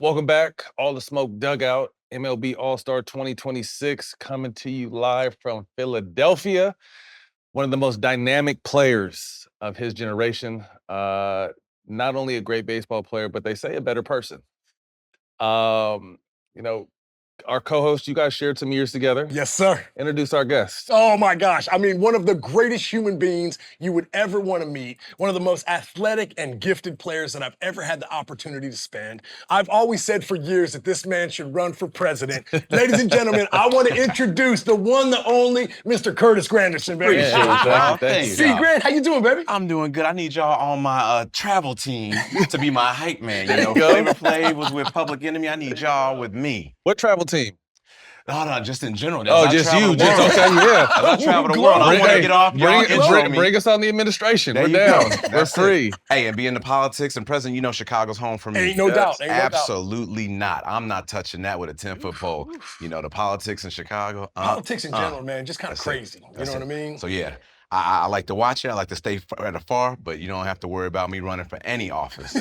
Welcome back, All the Smoke Dugout, MLB All-Star 2026, coming to you live from Philadelphia. One of the most dynamic players of his generation. Not only a great baseball player, but they say a better person. Um, you know, our co-host, you guys shared some years together. Yes, sir. Introduce our guest. Oh my gosh. I mean, one of the greatest human beings you would ever want to meet. One of the most athletic and gifted players that I've ever had the opportunity to spend. I've always said for years that this man should run for president. Ladies and gentlemen, I want to introduce the one, the only, Mr. Curtis Granderson, baby. Thank you. See, Grant, how you doing, baby? I'm doing good. I need y'all on my travel team to be my hype man. You know, go. Flavor Flav was with Public Enemy. I need y'all with me. What travel team? No, just in general. Oh, just you. Just okay, yeah. As I travel the world, I want to get off. Bring us on the administration. There We're you down. go. We're That's free. it. Hey, and being the politics and president, you know Chicago's home for me. Ain't no doubt. Ain't no doubt. Absolutely not. I'm not touching that with a 10-foot pole. You know, the politics in Chicago. Politics in general, man, just kind of crazy. You know what I mean? So, yeah. I like to watch it. I like to stay at afar, but you don't have to worry about me running for any office.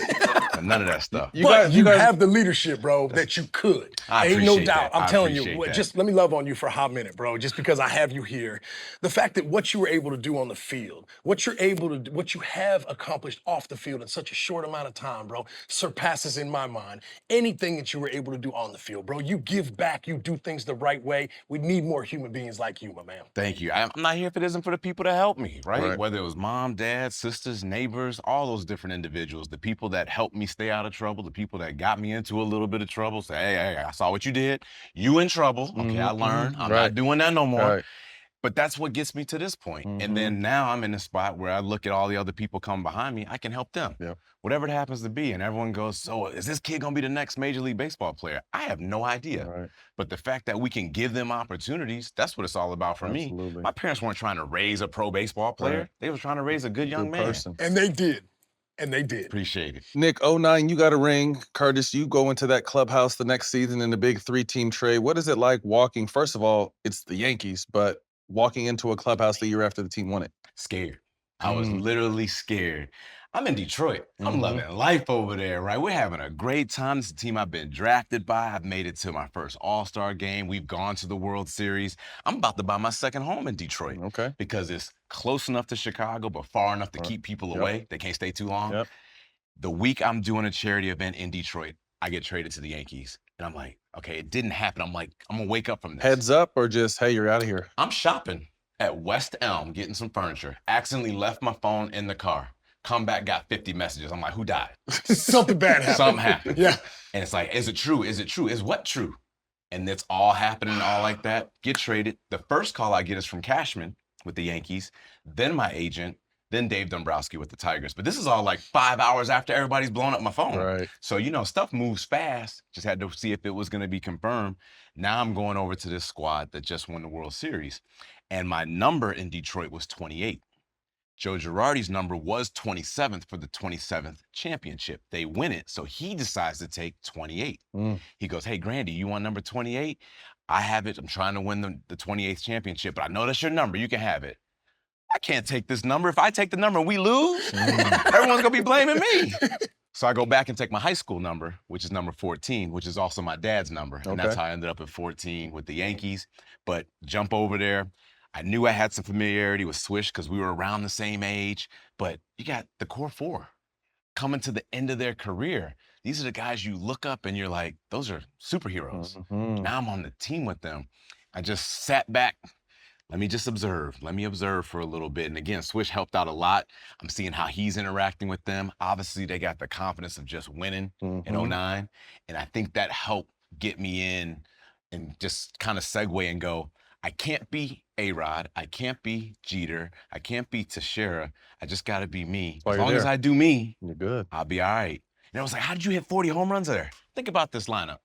None of that stuff. You guys have the leadership, bro, that you could. I Ain't no appreciate doubt. that. I'm I telling you, appreciate that. just let me love on you for a hot minute, bro, just because I have you here. The fact that what you were able to do on the field, what you have accomplished off the field in such a short amount of time, bro, surpasses in my mind anything that you were able to do on the field, bro. You give back, you do things the right way. We need more human beings like you, my man. Thank you. I'm not here if it isn't for the people that help me, right? Whether it was mom, dad, sisters, neighbors, all those different individuals, the people that helped me stay out of trouble, the people that got me into a little bit of trouble, say, hey, I saw what you did. You in trouble. Okay, I learned. I'm not doing that no more. Right. But that's what gets me to this point. And then now I'm in a spot where I look at all the other people coming behind me, I can help them. Yeah. Whatever it happens to be. And everyone goes, so is this kid gonna be the next Major League Baseball player? I have no idea. Right. But the fact that we can give them opportunities, that's what it's all about for me. My parents weren't trying to raise a pro baseball player. Right. They were trying to raise a good young man. Person. And they did. And they did. Appreciate it. Nick, 09, you got a ring. Curtis, you go into that clubhouse the next season in the big 3-team trade. What is it like walking? First of all, it's the Yankees, but walking into a clubhouse the year after the team won it? Scared. I was literally scared. I'm in Detroit. I'm loving life over there, right? We're having a great time. This is a team I've been drafted by. I've made it to my first All-Star game. We've gone to the World Series. I'm about to buy my second home in Detroit. Okay. Because it's close enough to Chicago, but far enough to keep people away. They can't stay too long. The week I'm doing a charity event in Detroit, I get traded to the Yankees. And I'm like, okay, it didn't happen. I'm like, I'm gonna wake up from this. Heads up or just, hey, you're out of here? I'm shopping at West Elm, getting some furniture. Accidentally left my phone in the car. Come back, got 50 messages. I'm like, who died? Something bad happened. Something happened. Yeah. And it's like, is it true? Is it true? Is what true? And it's all happening, all like that. Get traded. The first call I get is from Cashman with the Yankees, then my agent, then Dave Dombrowski with the Tigers. But this is all like 5 hours after everybody's blown up my phone. Right. So, you know, stuff moves fast. Just had to see if it was going to be confirmed. Now I'm going over to this squad that just won the World Series. And my number in Detroit was 28. Joe Girardi's number was 27th for the 27th championship. They win it, so he decides to take 28. He goes, hey, Grandy, you want number 28? I have it. I'm trying to win the 28th championship, but I know that's your number. You can have it. I can't take this number. If I take the number and we lose, everyone's going to be blaming me. So I go back and take my high school number, which is number 14, which is also my dad's number. And that's how I ended up at 14 with the Yankees. But jump over there. I knew I had some familiarity with Swish because we were around the same age, but you got the core four coming to the end of their career. These are the guys you look up and you're like, those are superheroes. Now I'm on the team with them. I just sat back. Let me just observe. Let me observe for a little bit. And again, Swish helped out a lot. I'm seeing how he's interacting with them. Obviously, they got the confidence of just winning in 09. And I think that helped get me in and just kind of segue and go, I can't be A-Rod. I can't be Jeter. I can't be Teixeira. I just got to be me. As long as I do me, you're good. I'll be all right. And I was like, how did you hit 40 home runs there? Think about this lineup.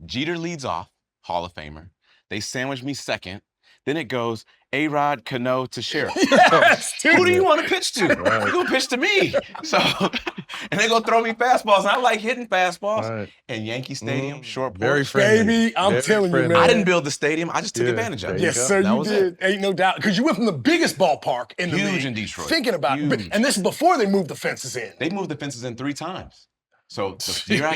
Jeter leads off, Hall of Famer. They sandwich me second. Then it goes A-Rod, Cano, Teixeira. Yes, Who do you want to pitch to? You're going to pitch to me. So, and they're going to throw me fastballs. And I like hitting fastballs. And Yankee Stadium, short porch. Very friendly. Baby, I'm telling you, man. I didn't build the stadium. I just took advantage of it. Yes, sir, you did. Ain't no doubt. Because you went from the biggest ballpark in the league. Huge in Detroit. Thinking about it. And this is before they moved the fences in. They moved the fences in 3 times. So the year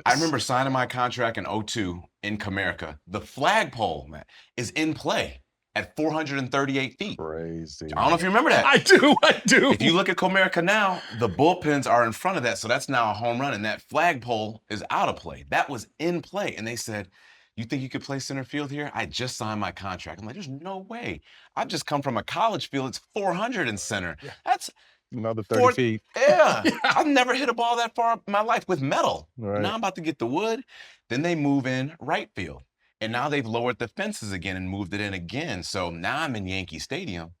I remember signing my contract in 02 in Comerica. The flagpole, man, is in play at 438 feet. Crazy. I don't know if you remember that. I do. If you look at Comerica now, the bullpens are in front of that, so that's now a home run, and that flagpole is out of play. That was in play, and they said, "You think you could play center field here?" I just signed my contract. I'm like, "There's no way. I've just come from a college field. It's 400 in center. That's Another 30 feet. Yeah. I've never hit a ball that far in my life with metal. Right. Now I'm about to get the wood." Then they move in right field, and now they've lowered the fences again and moved it in again. So now I'm in Yankee Stadium.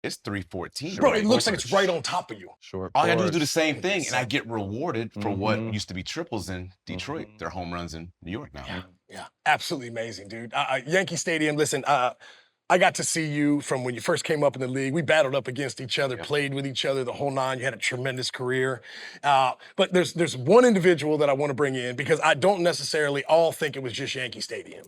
It's 314. Bro, it looks like it's right on top of you. Short All I gotta do is do porch. the same thing, and I get rewarded for what Mhm. used to be triples in Detroit. They're home runs in New York now. Yeah, absolutely amazing, dude. Yankee Stadium, listen, I got to see you from when you first came up in the league. We battled up against each other, played with each other the whole nine. You had a tremendous career. But there's one individual that I want to bring in because I don't necessarily all think it was just Yankee Stadium.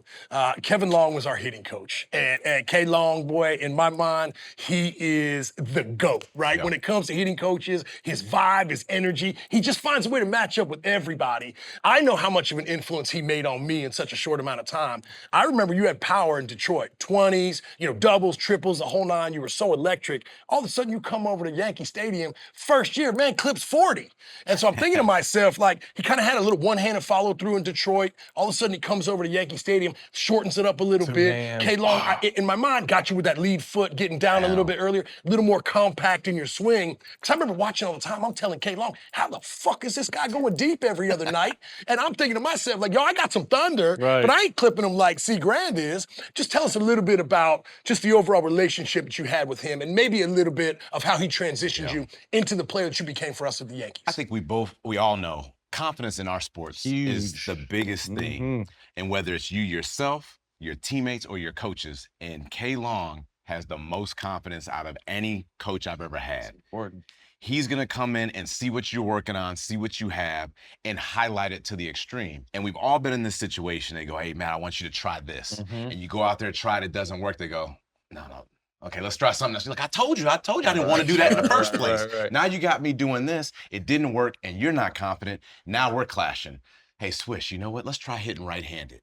Kevin Long was our hitting coach. And K Long, boy, in my mind, he is the GOAT, right? Yeah. When it comes to hitting coaches, his vibe, his energy, he just finds a way to match up with everybody. I know how much of an influence he made on me in such a short amount of time. I remember you had power in Detroit, 20s, doubles, triples, the whole nine. You were so electric. All of a sudden, you come over to Yankee Stadium, first year, man, clips 40. And so I'm thinking to myself, like, he kind of had a little one-handed follow-through in Detroit. All of a sudden, he comes over to Yankee Stadium, shortens it up a little bit. Two-hand. K Long, in my mind, got you with that lead foot, getting down a little bit earlier, a little more compact in your swing. Because I remember watching all the time, I'm telling K Long, how the fuck is this guy going deep every other night? And I'm thinking to myself, like, yo, I got some thunder, Right. but I ain't clipping him like C. Grand is. Just tell us a little bit about just the overall relationship that you had with him and maybe a little bit of how he transitioned you into the player that you became for us at the Yankees. I think we all know confidence in our sports is the biggest thing. And whether it's you yourself, your teammates, or your coaches, and K Long has the most confidence out of any coach I've ever had. Important. He's going to come in and see what you're working on, see what you have, and highlight it to the extreme. And we've all been in this situation. They go, "Hey, man, I want you to try this." And you go out there, try it, it doesn't work. They go, no. Okay, let's try something else. You're like, I told you I didn't want to do that in the first place. Right. Now you got me doing this. It didn't work, and you're not confident. Now we're clashing. Hey, Swish, you know what? Let's try hitting right-handed.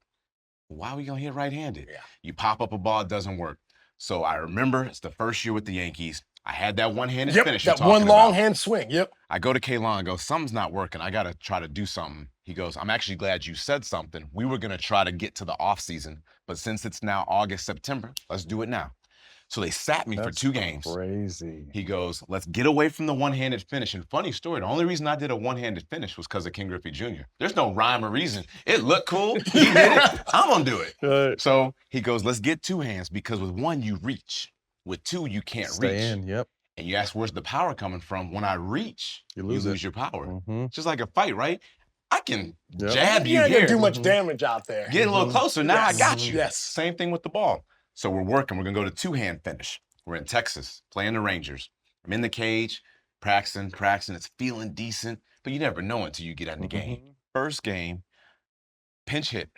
Why are we going to hit right-handed? Yeah. You pop up a ball, it doesn't work. So I remember it's the first year with the Yankees. I had that one-handed finish. That one long hand swing. Yep. I go to K Long and go, "Something's not working. I got to try to do something." He goes, "I'm actually glad you said something. We were going to try to get to the off season, but since it's now August, September, let's do it now." So they sat me for 2 games. Crazy. He goes, "Let's get away from the one-handed finish." And funny story, the only reason I did a one-handed finish was because of Ken Griffey Jr. There's no rhyme or reason. It looked cool. He did it. I'm going to do it. Right. So he goes, "Let's get 2 hands because with one, you reach. With 2, you can't reach." Stay in, yep. And you ask, where's the power coming from? When I reach, you lose your power. Mhm. Just like a fight, right? I can Yep. jab You you ain't gonna here. do much damage out there. Get a little closer. Now Yes. I got you. Yes. Same thing with the ball. So we're working. We're going to go to 2-hand finish. We're in Texas playing the Rangers. I'm in the cage, practicing. It's feeling decent, but you never know until you get out in the game. First game, pinch hit.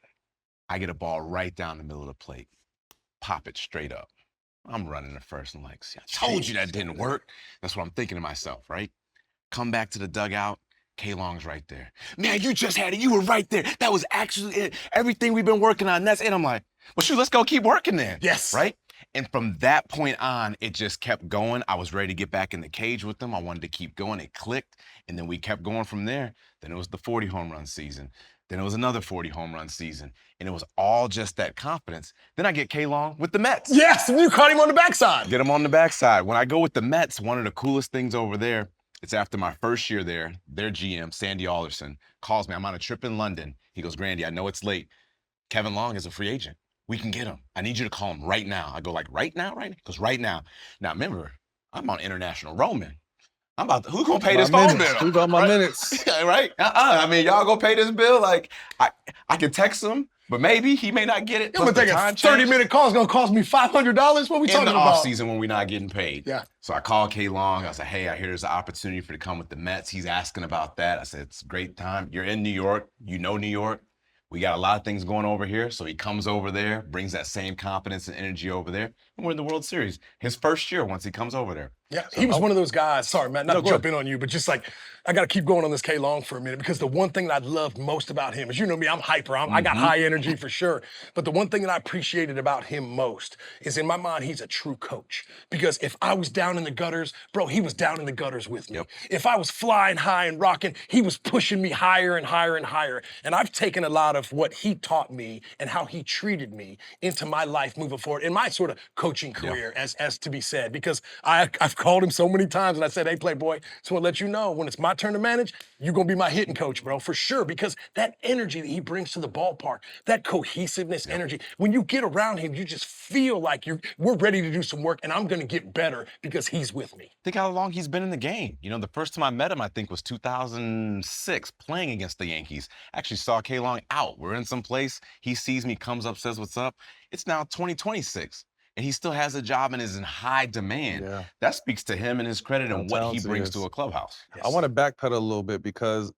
I get a ball right down the middle of the plate. Pop it straight up. I'm running the first. I'm like, "See, I told you that didn't work." That's what I'm thinking to myself, right? Come back to the dugout. K Long's right there. "Man, you just had it. You were right there. That was actually it. Everything we've been working on, that's it." I'm like, "Well, shoot, let's go keep working then." Yes. Right? And from that point on, it just kept going. I was ready to get back in the cage with them. I wanted to keep going. It clicked. And then we kept going from there. Then it was the 40 home run season. Then it was another 40 home run season. And it was all just that confidence. Then I get K Long with the Mets. Yes, and you caught him on the backside. Get him on the backside. When I go with the Mets, one of the coolest things over there, it's after my first year there, their GM, Sandy Alderson, calls me. I'm on a trip in London. He goes, "Grandy, I know it's late. Kevin Long is a free agent. We can get him. I need you to call him right now." I go, "Like right now, right now?" He goes, "Right now." Now remember, I'm on international roaming. Who's gonna pay this phone bill? Who's on my minutes? Right? I mean, y'all gonna pay this bill? Like, I can text him, but maybe he may not get it. I'm gonna take a 30-minute call. It's gonna cost me $500. What are we in talking the about? off season when we're not getting paid. Yeah. So I called K Long. I said, "Hey, I hear there's an opportunity for you to come with the Mets." He's asking about that. I said, "It's a great time. You're in New York. You know New York. We got a lot of things going over here. So he comes over there, brings that same confidence and energy over there, and we're in the World Series. His first year once he comes over there. Yeah, So, he was one of those guys. Sorry, Matt, not No, to go jump ahead. in on you, but just like I got to keep going on this K Long for a minute because the one thing that I loved most about him is, you know me, I'm hyper. I got high energy for sure. But the one thing that I appreciated about him most is, in my mind, he's a true coach. Because if I was down in the gutters, bro, he was down in the gutters with me. Yep. If I was flying high and rocking, he was pushing me higher and higher and higher. And I've taken a lot of what he taught me and how he treated me into my life moving forward in my sort of coaching career, as to be said. Because I've called him so many times and I said, hey, Playboy, just want to let you know when it's my turn to manage, you're going to be my hitting coach, bro, for sure. Because that energy that he brings to the ballpark, that cohesiveness energy, when you get around him, you just feel like we're ready to do some work and I'm going to get better because he's with me. Think how long he's been in the game. You know, the first time I met him, I think was 2006, playing against the Yankees. Actually saw K-Long out. We're in some place. He sees me, comes up, says, what's up? It's now 2026. And he still has a job and is in high demand. Yeah. That speaks to him and his credit and what he talented he brings is. to a clubhouse. I want to backpedal a little bit because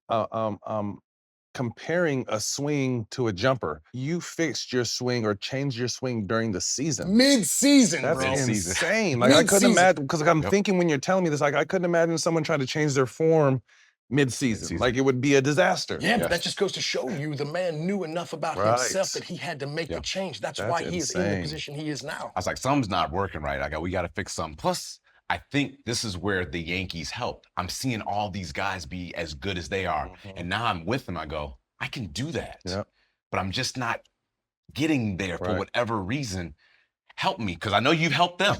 comparing a swing to a jumper, you fixed your swing or changed your swing during the season. Mid-season, That's bro. Mid-season. insane. Like I couldn't Mid-season. imagine, because I'm thinking when you're telling me this, like I couldn't imagine someone trying to change their form mid-season. Like it would be a disaster. Yeah, but that just goes to show you the man knew enough about himself that he had to make the change. That's why he is in the position he is now. I was like, something's not working right. We got to fix something. Plus, I think this is where the Yankees helped. I'm seeing all these guys be as good as they are. And now I'm with them. I go, I can do that. But I'm just not getting there for whatever reason. Help me, because I know you've helped them.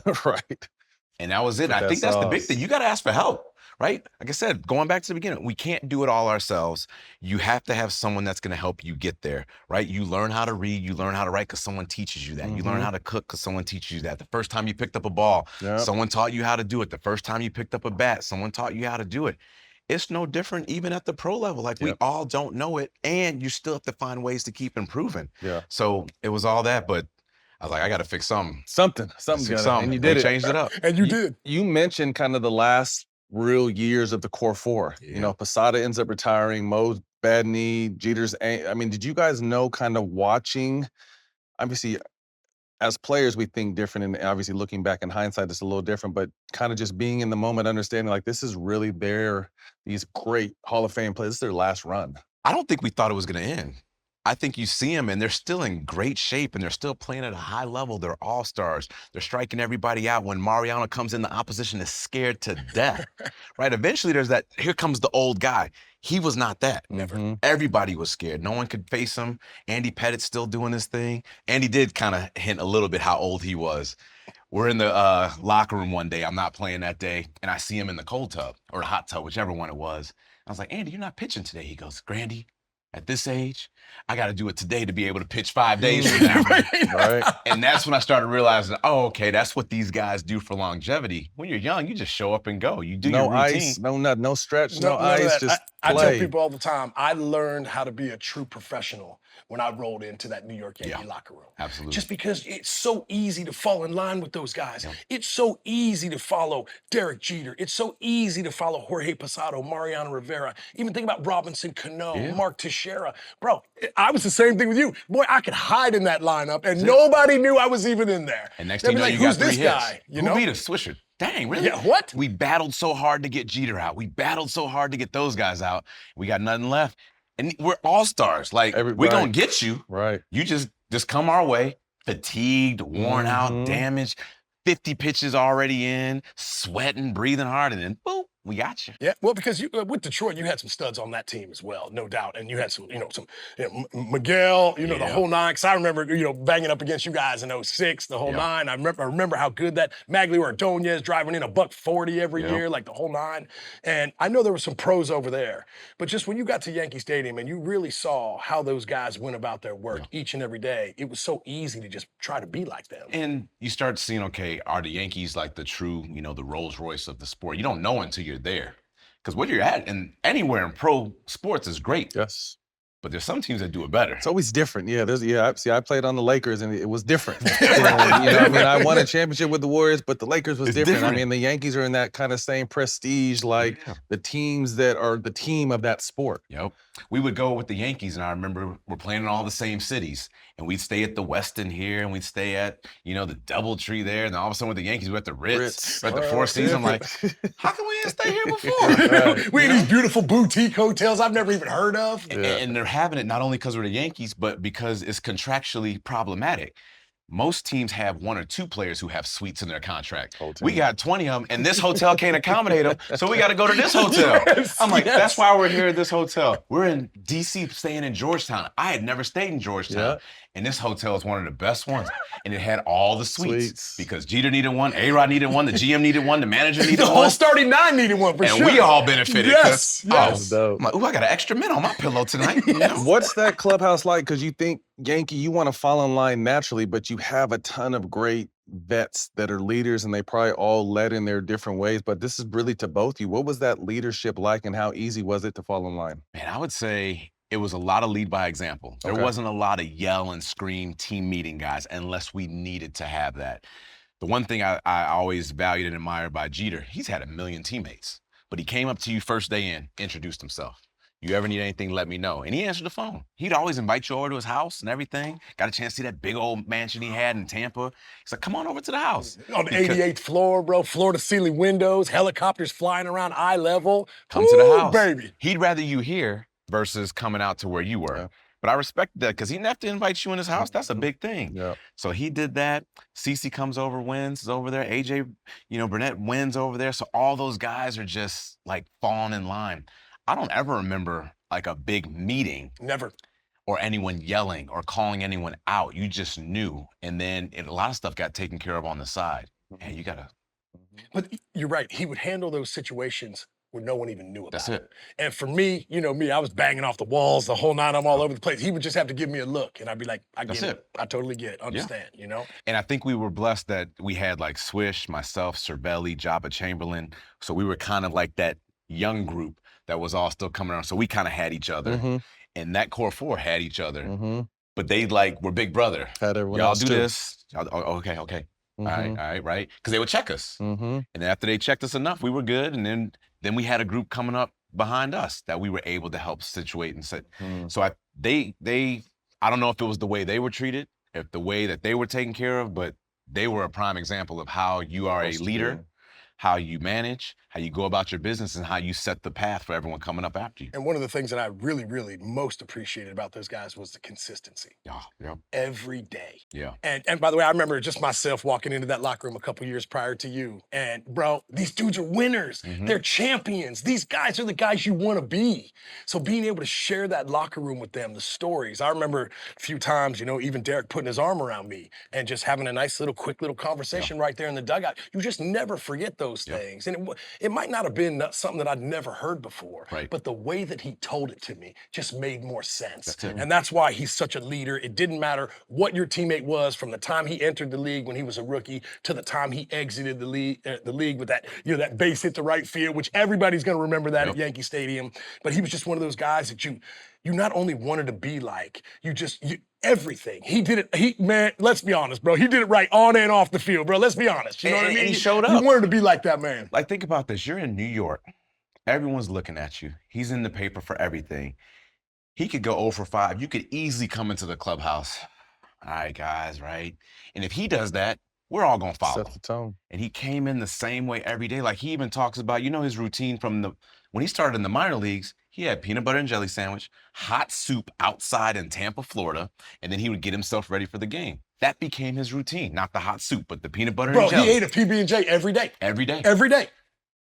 And that was it. I think that's the big thing. You got to ask for help. Right? Like I said, going back to the beginning, we can't do it all ourselves. You have to have someone that's going to help you get there, right? You learn how to read, you learn how to write because someone teaches you that. You learn how to cook because someone teaches you that. The first time you picked up a ball, someone taught you how to do it. The first time you picked up a bat, someone taught you how to do it. It's no different even at the pro level. Like we all don't know it, and you still have to find ways to keep improving. So it was all that, but I was like, I got to fix something. Something. And you did it. Changed it up. And you did. You mentioned kind of the last real years of the core four. You know, Posada ends up retiring, Mo's bad knee, Jeter's. I mean, did you guys know kind of watching? Obviously, as players, we think different, and obviously looking back in hindsight, it's a little different, but kind of just being in the moment, understanding like this is really these great Hall of Fame players, this is their last run. I don't think we thought it was going to end. I think you see them and they're still in great shape and they're still playing at a high level. They're all-stars. They're striking everybody out. When Mariano comes in, the opposition is scared to death, right? Eventually there's that, here comes the old guy. He was not that. Never. Everybody was scared. No one could face him. Andy Pettit's still doing his thing. Andy did kind of hint a little bit how old he was. We're in the locker room one day. I'm not playing that day. And I see him in the cold tub or the hot tub, whichever one it was. I was like, Andy, you're not pitching today. He goes, Grandy, at this age, I got to do it today to be able to pitch 5 days from now. And that's when I started realizing, oh, okay, that's what these guys do for longevity. When you're young, you just show up and go. You do your routine. Ice, no stretch, no ice, just I tell people all the time, I learned how to be a true professional when I rolled into that New York Yankee locker room. Absolutely. Just because it's so easy to fall in line with those guys. It's so easy to follow Derek Jeter. It's so easy to follow Jorge Posada, Mariano Rivera. Even think about Robinson Cano, Mark Teixeira. Bro, I was the same thing with you. Boy, I could hide in that lineup and nobody knew I was even in there. And next thing you know, you got 3 hits. Guy? You know? Who beat us? Swisher. Dang, really? Yeah, what? We battled so hard to get Jeter out. We battled so hard to get those guys out. We got nothing left. And we're all-stars. Like, we're going to get you. You just come our way, fatigued, worn out, damaged, 50 pitches already in, sweating, breathing hard, and then, boom, we got you. Yeah, well, because you with Detroit, you had some studs on that team as well, no doubt. And you had some, Miguel, the whole nine. Because I remember, banging up against you guys in 06, the whole nine. I remember how good that Magglio Ordonez driving in $140 every year, like the whole nine. And I know there were some pros over there. But just when you got to Yankee Stadium and you really saw how those guys went about their work each and every day, it was so easy to just try to be like them. And you start seeing, okay, are the Yankees like the true, the Rolls Royce of the sport? You don't know until you're there. Because what you're at and anywhere in pro sports is great. But there's some teams that do it better. It's always different. Yeah, I played on the Lakers and it was different. I won a championship with the Warriors, but the Lakers was different. I mean, the Yankees are in that kind of same prestige, like the teams that are the team of that sport. Yep. We would go with the Yankees, and I remember we're playing in all the same cities, and we'd stay at the Westin here, and we'd stay at, the DoubleTree there, and then all of a sudden with the Yankees, we're at the Ritz. We're at the Four Seasons. I'm like, how come we didn't stay here before? We had these beautiful boutique hotels I've never even heard of. And they're having it not only because we're the Yankees, but because it's contractually problematic. Most teams have 1 or 2 players who have suites in their contract. We got 20 of them, and this hotel can't accommodate them, so we got to go to this hotel. I'm like, that's why we're here at this hotel. We're in D.C. staying in Georgetown. I had never stayed in Georgetown, and this hotel is one of the best ones. And it had all the suites because Jeter needed one, A-Rod needed one, the GM needed one, the manager needed one. The whole starting 9 needed one for sure. And we all benefited. Yes. I'm like, ooh, I got an extra mint on my pillow tonight. What's that clubhouse like? Because you think, Yankee, you want to fall in line naturally, but you have a ton of great vets that are leaders, and they probably all led in their different ways. But this is really to both you. What was that leadership like, and how easy was it to fall in line? Man, I would say it was a lot of lead by example. There wasn't a lot of yell and scream team meeting guys unless we needed to have that. The one thing I always valued and admired by Jeter, he's had 1 million teammates, but he came up to you first day in, introduced himself. You ever need anything, let me know. And he answered the phone. He'd always invite you over to his house and everything. Got a chance to see that big old mansion he had in Tampa. He's like, come on over to the house. On the 88th floor, bro, floor-to-ceiling windows, helicopters flying around eye level. Come to the house. Baby. He'd rather you here versus coming out to where you were. Yeah. But I respected that because he didn't have to invite you in his house. That's a big thing. Yeah. So he did that. Citi comes over, wins, is over there. AJ, Burnett wins over there. So all those guys are just like falling in line. I don't ever remember like a big meeting. Never. Or anyone yelling or calling anyone out. You just knew. And then a lot of stuff got taken care of on the side. And you gotta. But you're right. He would handle those situations where no one even knew about That's it. And for me, I was banging off the walls the whole night. I'm all over the place. He would just have to give me a look, and I'd be like, I get it. I totally get it. Understand, And I think we were blessed that we had like Swish, myself, Cervelli, Jabba Chamberlain. So we were kind of like that young group that was all still coming around. So we kind of had each other. And that core 4 had each other. But they were big brother. Had everyone Y'all else do too. this. Okay. All right, right? Because they would check us. And then after they checked us enough, we were good. And then we had a group coming up behind us that we were able to help situate and set. So I don't know if it was the way they were treated, if the way that they were taken care of, but they were a prime example of how you are a leader, how you manage, how you go about your business, and how you set the path for everyone coming up after you. And one of the things that I really, really most appreciated about those guys was the consistency. Yeah. Every day. Yeah. And by the way, I remember just myself walking into that locker room a couple years prior to you. And bro, these dudes are winners. They're champions. These guys are the guys you want to be. So being able to share that locker room with them, the stories. I remember a few times, even Derek putting his arm around me and just having a nice little, quick little conversation right there in the dugout. You just never forget those things. And it might not have been something that I'd never heard before, but the way that he told it to me just made more sense. And that's why he's such a leader. It didn't matter what your teammate was from the time he entered the league when he was a rookie to the time he exited the league with that, that base hit to right field, which everybody's going to remember that at Yankee Stadium. But he was just one of those guys that you not only wanted to be like, everything. He did it. Man, let's be honest, bro. He did it right on and off the field, bro. Let's be honest. You know what I mean? And he showed up. You wanted to be like that man. Like, think about this. You're in New York. Everyone's looking at you. He's in the paper for everything. He could go 0 for 5. You could easily come into the clubhouse. All right, guys, right? And if he does that, we're all going to follow. Set the tone. And he came in the same way every day. Like, he even talks about, his routine from when he started in the minor leagues. He had peanut butter and jelly sandwich, hot soup outside in Tampa, Florida, and then he would get himself ready for the game. That became his routine, not the hot soup, but the peanut butter and jelly. Bro, he ate a PB&J every day. Every day. Every day.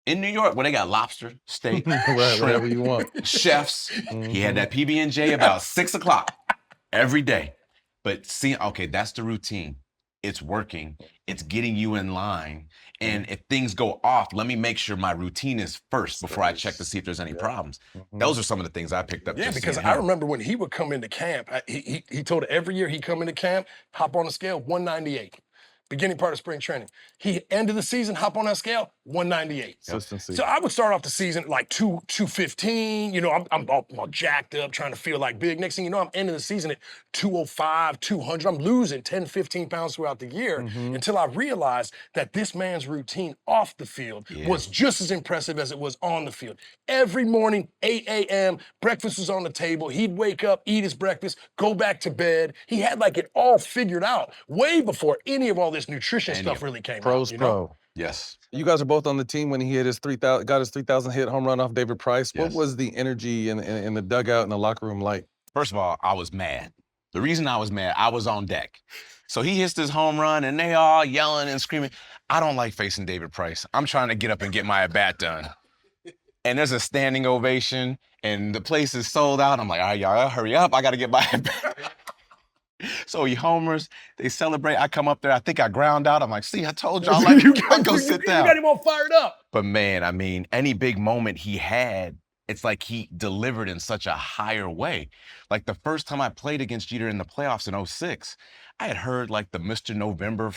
In New York, where they got lobster, steak, right, whatever you want. Chefs. He had that PB&J about 6 o'clock every day. But that's the routine. It's working. It's getting you in line. And if things go off, let me make sure my routine is first before I check to see if there's any problems. Those are some of the things I picked up. Yeah, because I remember when he would come into camp, he told every year he'd come into camp, hop on the scale, 198. Beginning part of spring training. He ended the season, hop on that scale, 198. Consistency. So I would start off the season at like 215. You know, I'm all jacked up, trying to feel like big. Next thing you know, I'm ending the season at 205, 200. I'm losing 10, 15 pounds throughout the year until I realized that this man's routine off the field was just as impressive as it was on the field. Every morning, 8 a.m., breakfast was on the table. He'd wake up, eat his breakfast, go back to bed. He had like it all figured out way before any of all this nutrition stuff really came Pros out. You pro. know? Yes. You guys are both on the team when he hit his 3,000, got his 3,000 hit home run off David Price. What Yes. was the energy in the dugout in the locker room like? First of all, I was mad. The reason I was mad, I was on deck. So he hits this home run and they all yelling and screaming. I don't like facing David Price. I'm trying to get up and get my at-bat done. And there's a standing ovation and the place is sold out. I'm like, all right, y'all, hurry up. I got to get my at-bat. So he homers, they celebrate. I come up there, I think I ground out. I'm like, see, I told y'all, like, I go sit down. You got him all fired up. But man, I mean, any big moment he had, it's like he delivered in such a higher way. Like the first time I played against Jeter in the playoffs in 06, I had heard like the Mr. November,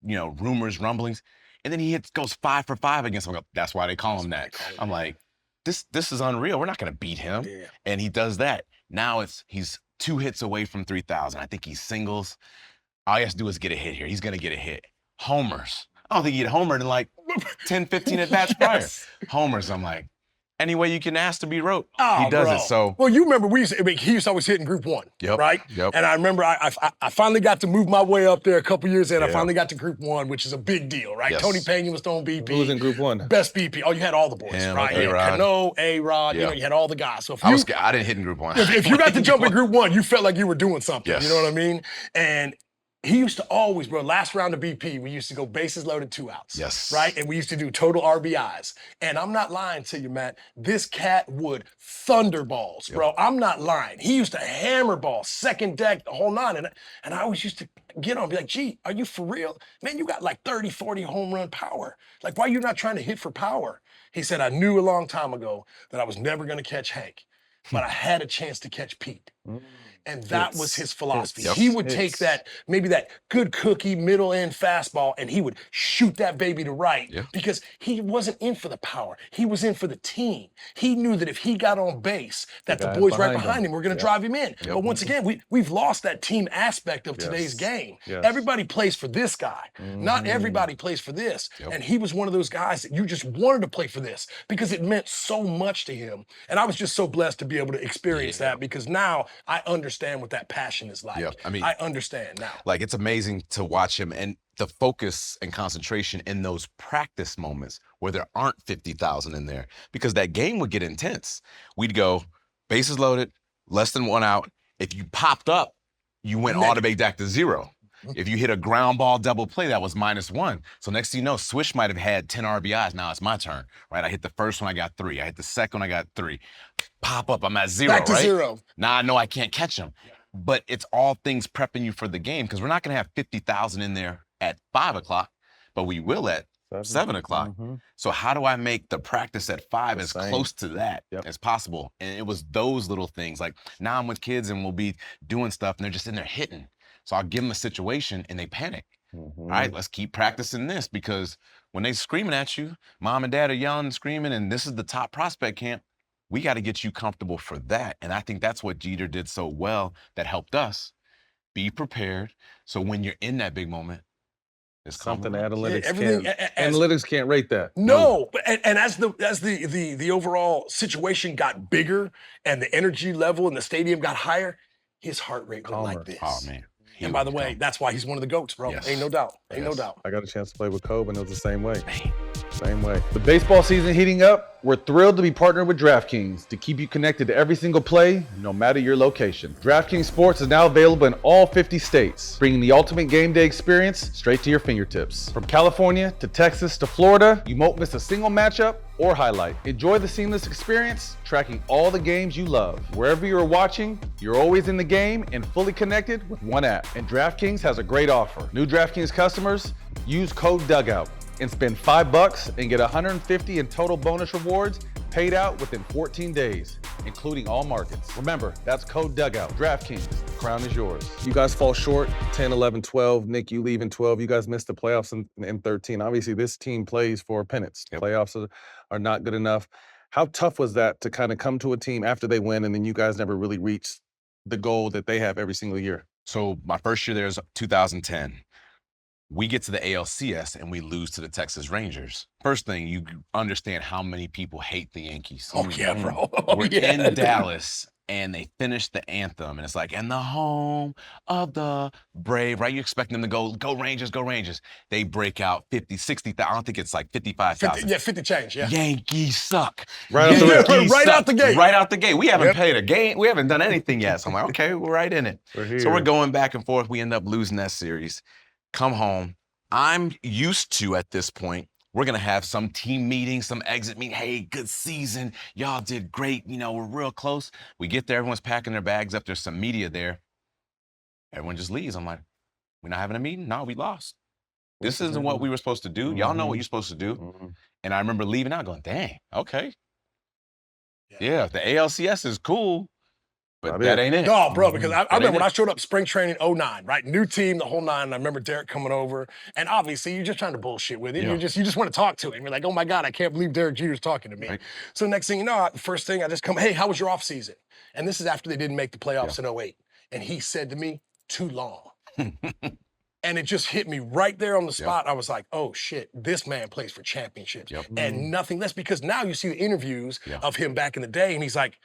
rumors, rumblings. And then he goes 5 for 5 against him. That's why they call him that. I'm like, this is unreal. We're not going to beat him. Yeah. And he does that. Now he's 2 hits away from 3,000. I think he singles. All he has to do is get a hit here. He's going to get a hit. Homers. I don't think he'd homered in like 10, 15 at-bats prior. Homers, I'm like, any way you can ask to be wrote, he does it. So, well, you remember he used to always hit in Group 1, right? Yep. And I remember I finally got to move my way up there a couple years in. I finally got to Group 1, which is a big deal, right? Yes. Tony Pena was throwing BP. Who was in Group 1? Best BP. Oh, you had all the boys, Him, right? A-Rod. Cano, A-Rod, you had all the guys. So if I was scared. I didn't hit in Group 1. if you got to jump in Group 1, you felt like you were doing something. Yes. You know what I mean? And he used to always, bro, last round of BP, we used to go bases loaded, 2 outs. Yes. Right? And we used to do total RBIs. And I'm not lying to you, Matt. This cat would thunderballs, bro. I'm not lying. He used to hammer balls, second deck, the whole 9. And I always used to get on and be like, gee, are you for real? Man, you got like 30, 40 home run power. Like, why are you not trying to hit for power? He said, I knew a long time ago that I was never going to catch Hank, but I had a chance to catch Pete. And that was his philosophy. He would take maybe that good cookie middle end fastball and he would shoot that baby to right because he wasn't in for the power. He was in for the team. He knew that if he got on base, that the boys right behind him were going to drive him in. But once again, we've lost that team aspect of today's game. Everybody plays for this guy. Not everybody plays for this. And he was one of those guys that you just wanted to play for this because it meant so much to him. And I was just so blessed to be able to experience that because now I understand what that passion is like. I mean, I understand now. Like, it's amazing to watch him and the focus and concentration in those practice moments where there aren't 50,000 in there because that game would get intense. We'd go bases loaded, less than 1 out. If you popped up, you went automatic back to 0. If you hit a ground ball double play, that was -1. So next thing you know, Swish might have had 10 RBIs. Now it's my turn, right? I hit the first one, I got 3. I hit the second one, I got 3. Pop up, I'm at 0, Back to right? 0. Now I know I can't catch him. But it's all things prepping you for the game because we're not going to have 50,000 in there at 5 o'clock, but we will at 7 o'clock. So how do I make the practice at 5 as close to that as possible? And it was those little things. Like now I'm with kids and we'll be doing stuff and they're just in there hitting. So I'll give them a situation and they panic. All right, let's keep practicing this because when they screaming at you, mom and dad are yelling and screaming and this is the top prospect camp, we got to get you comfortable for that. And I think that's what Jeter did so well that helped us be prepared. So when you're in that big moment, it's something calm. analytics can't rate that. No, and as the overall situation got bigger and the energy level in the stadium got higher, his heart rate went like this. Oh, man. And by the way, that's why he's one of the GOATs, bro. Yes. Ain't no doubt. Ain't no doubt. I got a chance to play with Kobe, and it was the same way. Same way. The baseball season heating up. We're thrilled to be partnered with DraftKings to keep you connected to every single play, no matter your location. DraftKings Sports is now available in all 50 states, bringing the ultimate game day experience straight to your fingertips. From California to Texas to Florida, you won't miss a single matchup or highlight. Enjoy the seamless experience, tracking all the games you love. Wherever you're watching, you're always in the game and fully connected with one app. And DraftKings has a great offer. New DraftKings customers, use code DUGOUT and spend $5 and get $150 in total bonus rewards paid out within 14 days, including all markets. Remember, that's code DUGOUT. DraftKings, Crown is yours. You guys fall short, 10, 11, 12. Nick, you leave in 12. You guys missed the playoffs in 13. Obviously, this team plays for pennants. Yep. Playoffs are not good enough. How tough was that to kind of come to a team after they win and then you guys never really reach the goal that they have every single year? So my first year there is 2010. We get to the ALCS and we lose to the Texas Rangers. First thing, you understand how many people hate the Yankees. Oh, yeah, bro. We're in Dallas and they finish the anthem and it's like, and the home of the brave, right? You expect them to go Rangers, go Rangers. They break out 50, 60,000. I don't think it's like 55,000. 50 change, yeah. Yankees suck. Right off the rip. Right out the gate. Right out the gate. We haven't paid a game. We haven't done anything yet. So I'm like, okay, we're right in it. So we're going back and forth. We end up losing that series. Come home. I'm used to, at this point, we're going to have some team meeting, some exit meeting. Hey, good season. Y'all did great. You know, we're real close. We get there. Everyone's packing their bags up. There's some media there. Everyone just leaves. I'm like, we're not having a meeting? No, we lost. This isn't what we were supposed to do. Y'all know what you're supposed to do. And I remember leaving out going, dang, okay. Yeah, the ALCS is cool. But that ain't it. No, bro, because I remember when I showed up spring training 09, right? New team, the whole nine. And I remember Derek coming over. And obviously, you're just trying to bullshit with him. Yeah. You just want to talk to him. You're like, oh my God, I can't believe Derek Jeter's talking to me. Right. So next thing you know, the first thing I just come, hey, how was your off season? And this is after they didn't make the playoffs in 08. And he said to me, too long. And it just hit me right there on the spot. I was like, oh shit, this man plays for championships. And nothing less, because now you see the interviews of him back in the day and he's like,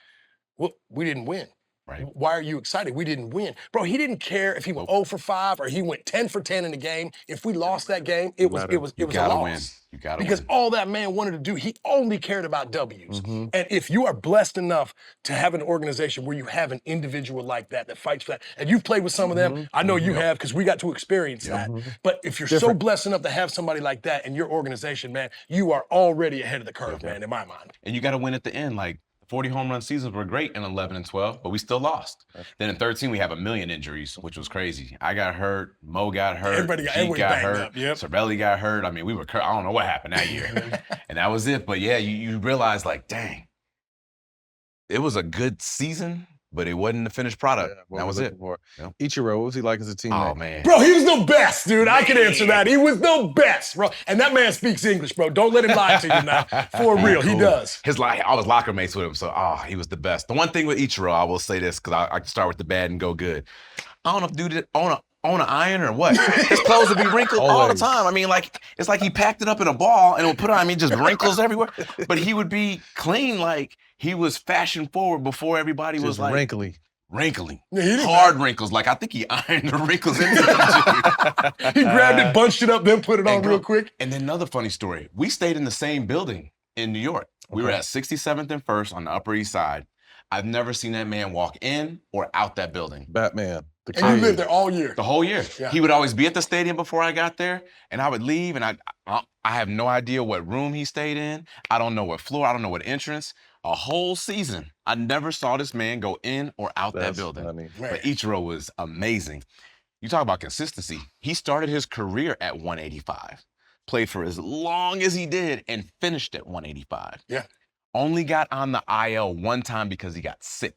well, we didn't win. Right. Why are you excited? We didn't win. Bro, he didn't care if he went 0 for 5 or he went 10 for 10 in the game. If we lost that game, it was a loss. You gotta win. Because all that man wanted to do, he only cared about W's. And if you are blessed enough to have an organization where you have an individual like that fights for that, and you've played with some of them, I know you have because we got to experience that. But if you're so blessed enough to have somebody like that in your organization, man, you are already ahead of the curve, man, in my mind. And you got to win at the end. Like, 40 home run seasons were great in 11 and 12, but we still lost. Then in 13, we have a million injuries, which was crazy. I got hurt, Mo got hurt, everybody got hurt, Sorelli got hurt. I mean, we were, I don't know what happened that year. And that was it. But yeah, you realize like, dang, it was a good season, but it wasn't the finished product. That was it. Ichiro, what was he like as a teammate? Oh, man. Bro, he was the best, dude. I can answer that. He was the best, bro. And that man speaks English, bro. Don't let him lie to you now. For real, he does. I was locker mates with him, so he was the best. The one thing with Ichiro, I will say this, because I can start with the bad and go good. I don't know if dude did own an iron or what. His clothes would be wrinkled all the time. I mean, like, it's like he packed it up in a ball and would put it on, I mean, just wrinkles everywhere. But he would be clean, like he was fashion forward before everybody was like wrinkly. Hard wrinkles. Like, I think he ironed the wrinkles into the He grabbed it, bunched it up, then put it on real quick. And then another funny story. We stayed in the same building in New York. We were at 67th and 1st on the Upper East Side. I've never seen that man walk in or out that building. Batman. And you lived there all year. The whole year. Yeah. He would always be at the stadium before I got there, and I would leave, and I have no idea what room he stayed in. I don't know what floor. I don't know what entrance. A whole season, I never saw this man go in or out that building. Funny. But Ichiro was amazing. You talk about consistency. He started his career at 185, played for as long as he did, and finished at 185. Yeah. Only got on the IL one time because he got sick.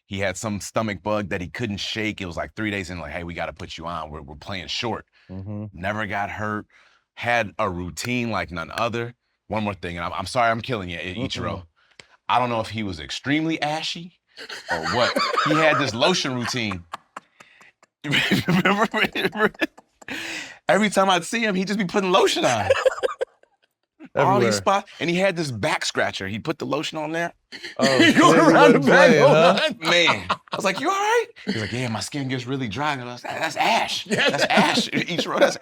He had some stomach bug that he couldn't shake. It was like 3 days in, like, hey, we got to put you on. We're playing short. Never got hurt. Had a routine like none other. One more thing, and I'm sorry I'm killing you, Ichiro. I don't know if he was extremely ashy or what. He had this lotion routine. Remember? Every time I'd see him, he'd just be putting lotion on. All these spots. And he had this back scratcher. He'd put the lotion on there. He going around the back. Man. I was like, you all right? He's like, yeah, my skin gets really dry. And I was like, that's ash. That's ash. Ichiro, that's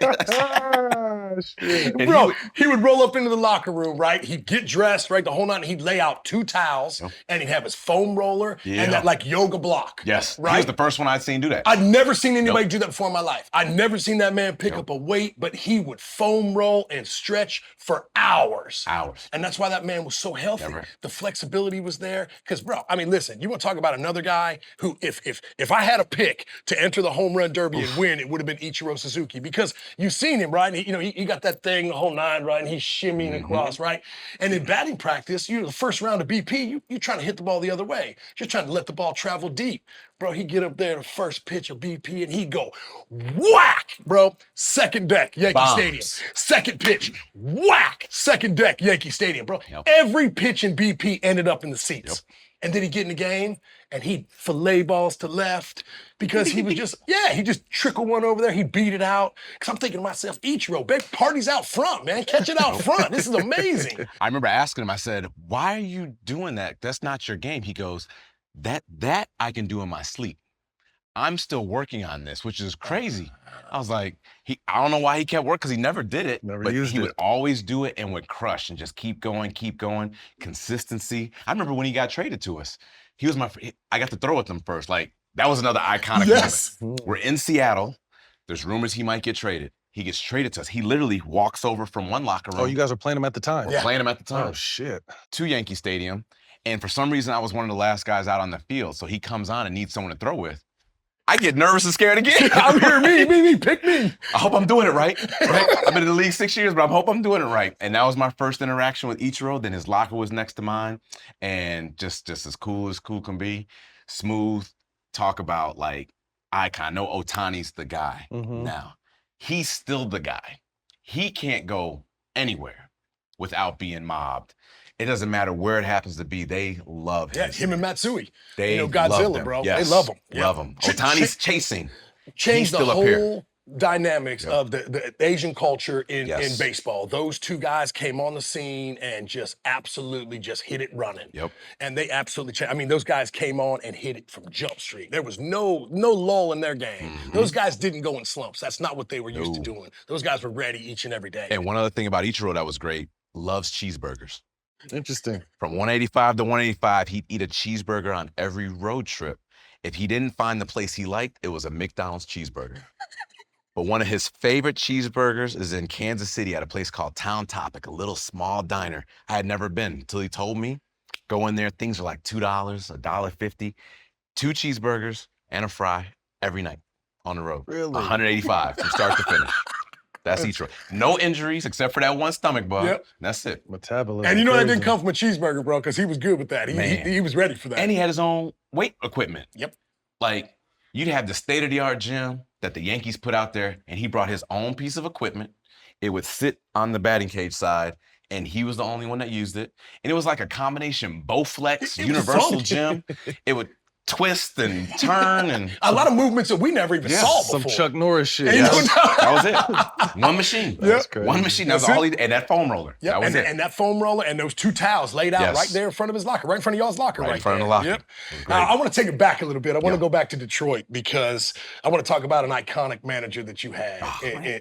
shit. Bro, he would roll up into the locker room, right? He'd get dressed, right? The whole night, he'd lay out 2 towels, and he'd have his foam roller and that like yoga block. Yes. Right? He was the first one I'd seen do that. I'd never seen anybody do that before in my life. I'd never seen that man pick up a weight, but he would foam roll and stretch for hours. And that's why that man was so healthy. The flexibility was there. Because, bro, I mean, listen, you want to talk about another guy who, if I had a pick to enter the home run derby and win, it would have been Ichiro Suzuki. Because you've seen him, right? He got that thing, the whole 9, right? And he's shimmying across, right? And in batting practice, the first round of BP, you're trying to hit the ball the other way. Just trying to let the ball travel deep. Bro, he get up there the first pitch of BP and he go whack, bro. Second deck, Yankee Stadium. Bombs. Second pitch, whack. Second deck, Yankee Stadium, bro. Yep. Every pitch in BP ended up in the seats. Yep. And then he get in the game and he'd fillet balls to left because he was just, he just trickle one over there. He beat it out. Because I'm thinking to myself, Ichiro, big party's out front, man. Catch it out front. This is amazing. I remember asking him, I said, why are you doing that? That's not your game. He goes, that I can do in my sleep. I'm still working on this, which is crazy. I was like, I don't know why he kept working, because he never did it. Never but used he it. would always do it and would crush and just keep going. Consistency. I remember when he got traded to us. He was I got to throw with him first. Like, that was another iconic moment. We're in Seattle. There's rumors he might get traded. He gets traded to us. He literally walks over from one locker room. Oh, you guys were playing him at the time? We're playing him at the time. Oh, shit. To Yankee Stadium. And for some reason, I was one of the last guys out on the field. So he comes on and needs someone to throw with. I get nervous and scared again. I'm here, me, pick me. I hope I'm doing it right. I've been in the league 6 years, but I hope I'm doing it right. And that was my first interaction with Ichiro. Then his locker was next to mine. And just as cool can be. Smooth. Talk about, like, icon. I know Ohtani's the guy now. He's still the guy. He can't go anywhere without being mobbed. It doesn't matter where it happens to be. They love him. Yeah, him and Matsui. They Godzilla, love them. bro. Yes. They love him. Love him. Ohtani's chasing. Changed the still up here. whole dynamics of the Asian culture in Yes. baseball. Those two guys came on the scene and just absolutely just hit it running. Yep. And they absolutely changed. I mean, those guys came on and hit it from Jump Street. There was no lull in their game. Those guys didn't go in slumps. That's not what they were used to doing. Those guys were ready each and every day. And one other thing about Ichiro that was great, loves cheeseburgers. Interesting. From 185 to 185, he'd eat a cheeseburger on every road trip. If he didn't find the place he liked, it was a McDonald's cheeseburger. But one of his favorite cheeseburgers is in Kansas City at a place called Town Topic, a little small diner. I had never been until he told me. Go in there, things are like $2, $1.50. 2 cheeseburgers and a fry every night on the road. Really? 185 from start to finish. That's Ichiro. No injuries except for that one stomach bug. Yep. That's it. Metabolism. And you know that didn't crazy. come from a cheeseburger, bro, because he was good with that. He was ready for that. And he had his own weight equipment. Yep. Like, you'd have the state-of-the-art gym that the Yankees put out there, and he brought his own piece of equipment. It would sit on the batting cage side, and he was the only one that used it. And it was like a combination Bowflex, universal gym. It would twist and turn and a lot of movements that we never even saw before. Some Chuck Norris shit. And you know, that was it. One machine. That's crazy. One machine. That's all he, and that foam roller. Yep. That was it. And that foam roller and those 2 towels laid out right there in front of his locker, right in front of y'all's locker. Right in front of the locker. Yep. It was Now, great. I want to take it back a little bit. I want to go back to Detroit because I want to talk about an iconic manager that you had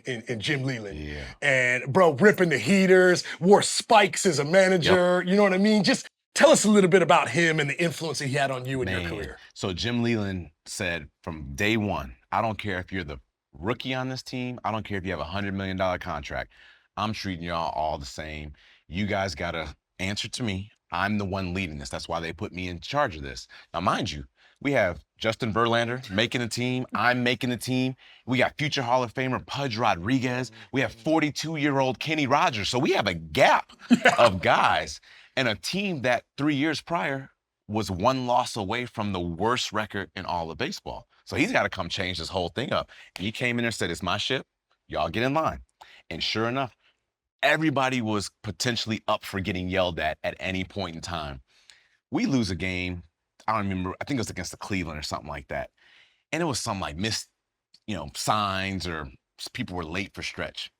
in Jim Leyland. Yeah. And, bro, ripping the heaters, wore spikes as a manager. You know what I mean? Just tell us a little bit about him and the influence he had on you and your career. So Jim Leyland said from day one, I don't care if you're the rookie on this team. I don't care if you have a $100 million contract. I'm treating y'all all the same. You guys got to answer to me. I'm the one leading this. That's why they put me in charge of this. Now, mind you, we have Justin Verlander making the team. I'm making the team. We got future Hall of Famer Pudge Rodriguez. We have 42-year-old Kenny Rogers. So we have a gap of guys. And a team that 3 years prior was 1 loss away from the worst record in all of baseball. So he's got to come change this whole thing up. And he came in there and said, it's my ship. Y'all get in line. And sure enough, everybody was potentially up for getting yelled at any point in time. We lose a game. I don't remember. I think it was against the Cleveland or something like that. And it was some like missed, signs or people were late for stretch.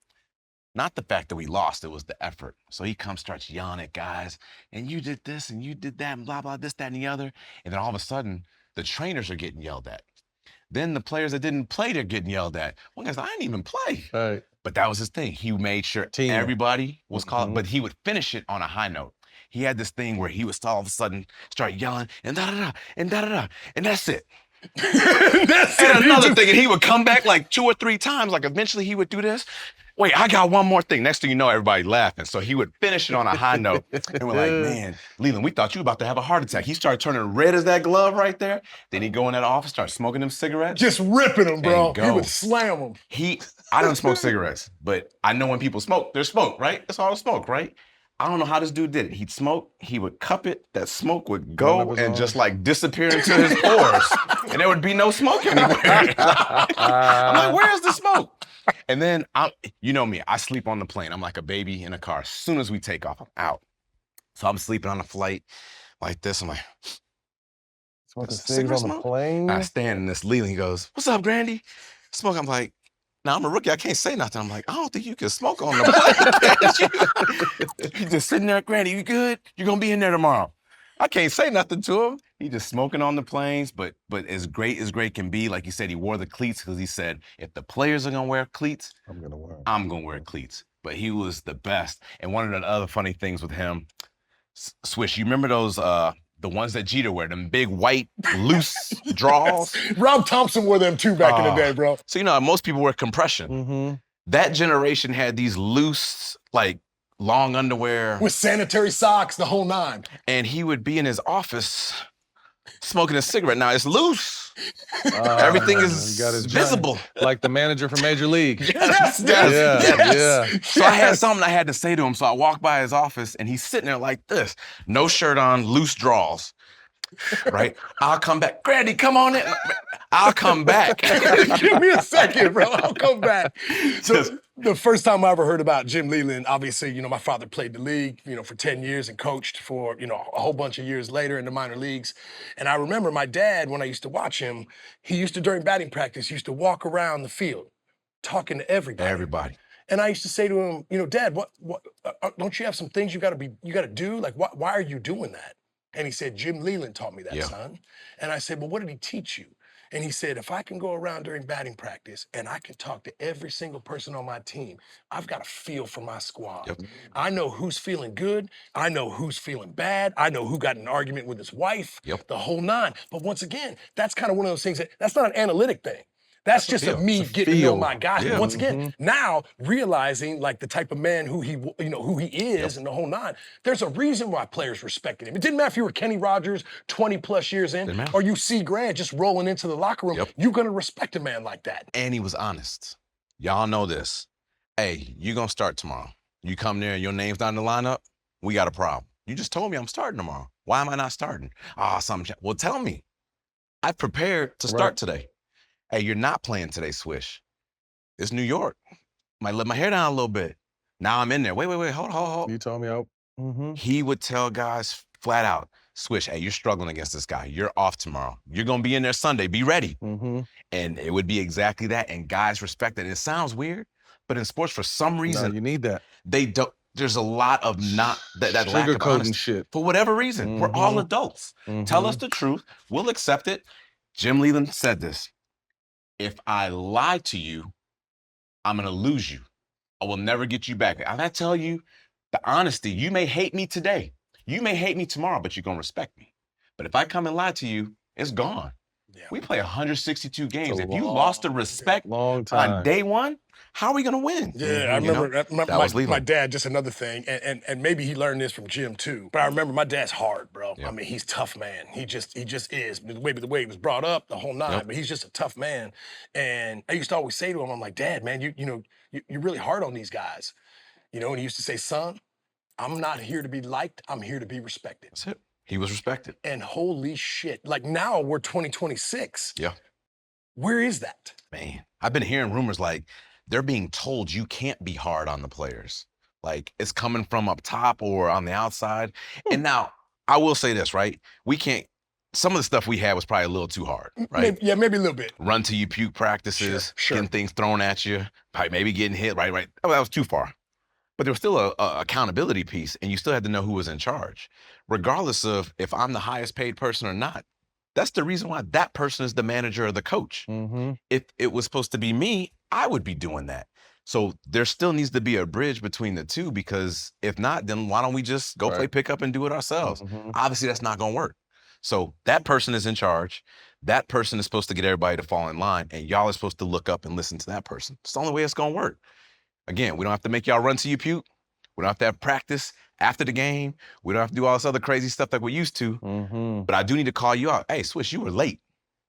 Not the fact that we lost, it was the effort. So he comes, starts yelling at guys, and you did this, and you did that, and blah, blah, this, that, and the other. And then all of a sudden, the trainers are getting yelled at. Then the players that didn't play, they're getting yelled at. One guy's like, I didn't even play. Right. But that was his thing. He made sure everybody was called, but he would finish it on a high note. He had this thing where he would all of a sudden start yelling, and da-da-da, and da-da-da, and that's it. And another thing, and he would come back like 2 or 3 times. Like eventually he would do this. Wait, I got one more thing. Next thing you know, everybody laughing. So he would finish it on a high note. And we're like, man, Leyland, we thought you were about to have a heart attack. He started turning red as that glove right there. Then he'd go in that office, start smoking them cigarettes. Just ripping them, bro. go. He would slam them. I don't smoke cigarettes, but I know when people smoke, there's smoke, right? That's all smoke, right? I don't know how this dude did it. He'd smoke, he would cup it, that smoke would Run up go his and arm. just like disappear into his pores. And there would be no smoke anywhere. I'm like, where's the smoke? And then, you know me, I sleep on the plane. I'm like a baby in a car. As soon as we take off, I'm out. So I'm sleeping on the flight like this. I'm like, Smoking "That's a cigs cigarette on the smoke?" plane. I stand in this Leyland. He goes, "What's up, Grandy?" Smoke. I'm like, "Now I'm a rookie. I can't say nothing." I'm like, "I don't think you can smoke on the plane." He's just sitting there, Grandy, you good? You're gonna be in there tomorrow. I can't say nothing to him. He just smoking on the planes, but as great can be, like you said, he wore the cleats because he said, if the players are gonna wear cleats, I'm gonna wear cleats. But he was the best. And one of the other funny things with him, Swish, you remember those the ones that Jeter wear, them big white loose draws? Rob Thompson wore them too back in the day, bro. So you know, most people wear compression. Mm-hmm. That generation had these loose, like long underwear. With sanitary socks, the whole nine. And he would be in his office smoking a cigarette. Now it's loose. Everything is got his visible. Like the manager from Major League. Yes. So I had something I had to say to him. So I walked by his office and he's sitting there like this. No shirt on, loose draws. Right? I'll come back. Grandy, come on in. I'll come back. Give me a second, bro. I'll come back. So the first time I ever heard about Jim Leyland, obviously, you know, my father played the league, you know, for 10 years and coached for, you know, a whole bunch of years later in the minor leagues. And I remember my dad, when I used to watch him, he used to, during batting practice, he used to walk around the field talking to everybody. And I used to say to him, you know, Dad, what don't you have some things you got to do? Like, why are you doing that? And he said, Jim Leyland taught me that, son. And I said, well, what did he teach you? And he said, if I can go around during batting practice and I can talk to every single person on my team, I've got a feel for my squad. I know who's feeling good. I know who's feeling bad. I know who got in an argument with his wife, the whole nine. But once again, that's kind of one of those things that's not an analytic thing. That's just me getting to know my guys. But once again, now realizing like the type of man who he is and the whole nine, there's a reason why players respected him. It didn't matter if you were Kenny Rogers 20 plus years in, or you see Grant just rolling into the locker room. You're gonna respect a man like that. And he was honest. Y'all know this. Hey, you're gonna start tomorrow. You come there and your name's not in the lineup, we got a problem. You just told me I'm starting tomorrow. Why am I not starting? Well, tell me. I prepared to start today. Hey, you're not playing today, Swish. It's New York. Might let my hair down a little bit. Now I'm in there. Wait, hold. You told me out. He would tell guys flat out, Swish, hey, you're struggling against this guy. You're off tomorrow. You're going to be in there Sunday. Be ready. And it would be exactly that. And guys respect it. It sounds weird, but in sports, for some reason, you need that. They don't. There's a lot of that lack of honesty. Shit. For whatever reason, we're all adults. Tell us the truth. We'll accept it. Jim Leyland said this. If I lie to you, I'm going to lose you. I will never get you back. And I tell you the honesty, you may hate me today. You may hate me tomorrow, but you're going to respect me. But if I come and lie to you, it's gone. We play 162 games. If you lost the respect on day one, how are we going to win? I remember my dad, just another thing, and maybe he learned this from Jim too, but I remember my dad's hard, bro. I mean, he's tough, man. He just is. Maybe the way he was brought up, the whole nine, but he's just a tough man. And I used to always say to him, I'm like, Dad, man, you're really hard on these guys. You know, and he used to say, son, I'm not here to be liked. I'm here to be respected. That's it. He was respected. And holy shit, like now we're 2026. Where is that? Man, I've been hearing rumors like they're being told you can't be hard on the players. Like it's coming from up top or on the outside. And now I will say this, right? We can't, some of the stuff we had was probably a little too hard, right? Maybe a little bit. Run till you puke practices, getting things thrown at you, probably maybe getting hit, right? Oh, that was too far. But there was still a accountability piece, and you still had to know who was in charge. Regardless of if I'm the highest paid person or not, that's the reason why that person is the manager or the coach. If it was supposed to be me, I would be doing that. So there still needs to be a bridge between the two, because if not, then why don't we just go play pickup and do it ourselves? Obviously, that's not going to work. So that person is in charge. That person is supposed to get everybody to fall in line, and y'all are supposed to look up and listen to that person. It's the only way it's going to work. Again, we don't have to make y'all run till you puke. We don't have to have practice after the game. We don't have to do all this other crazy stuff like we used to. But I do need to call you out. Hey, Swish, you were late.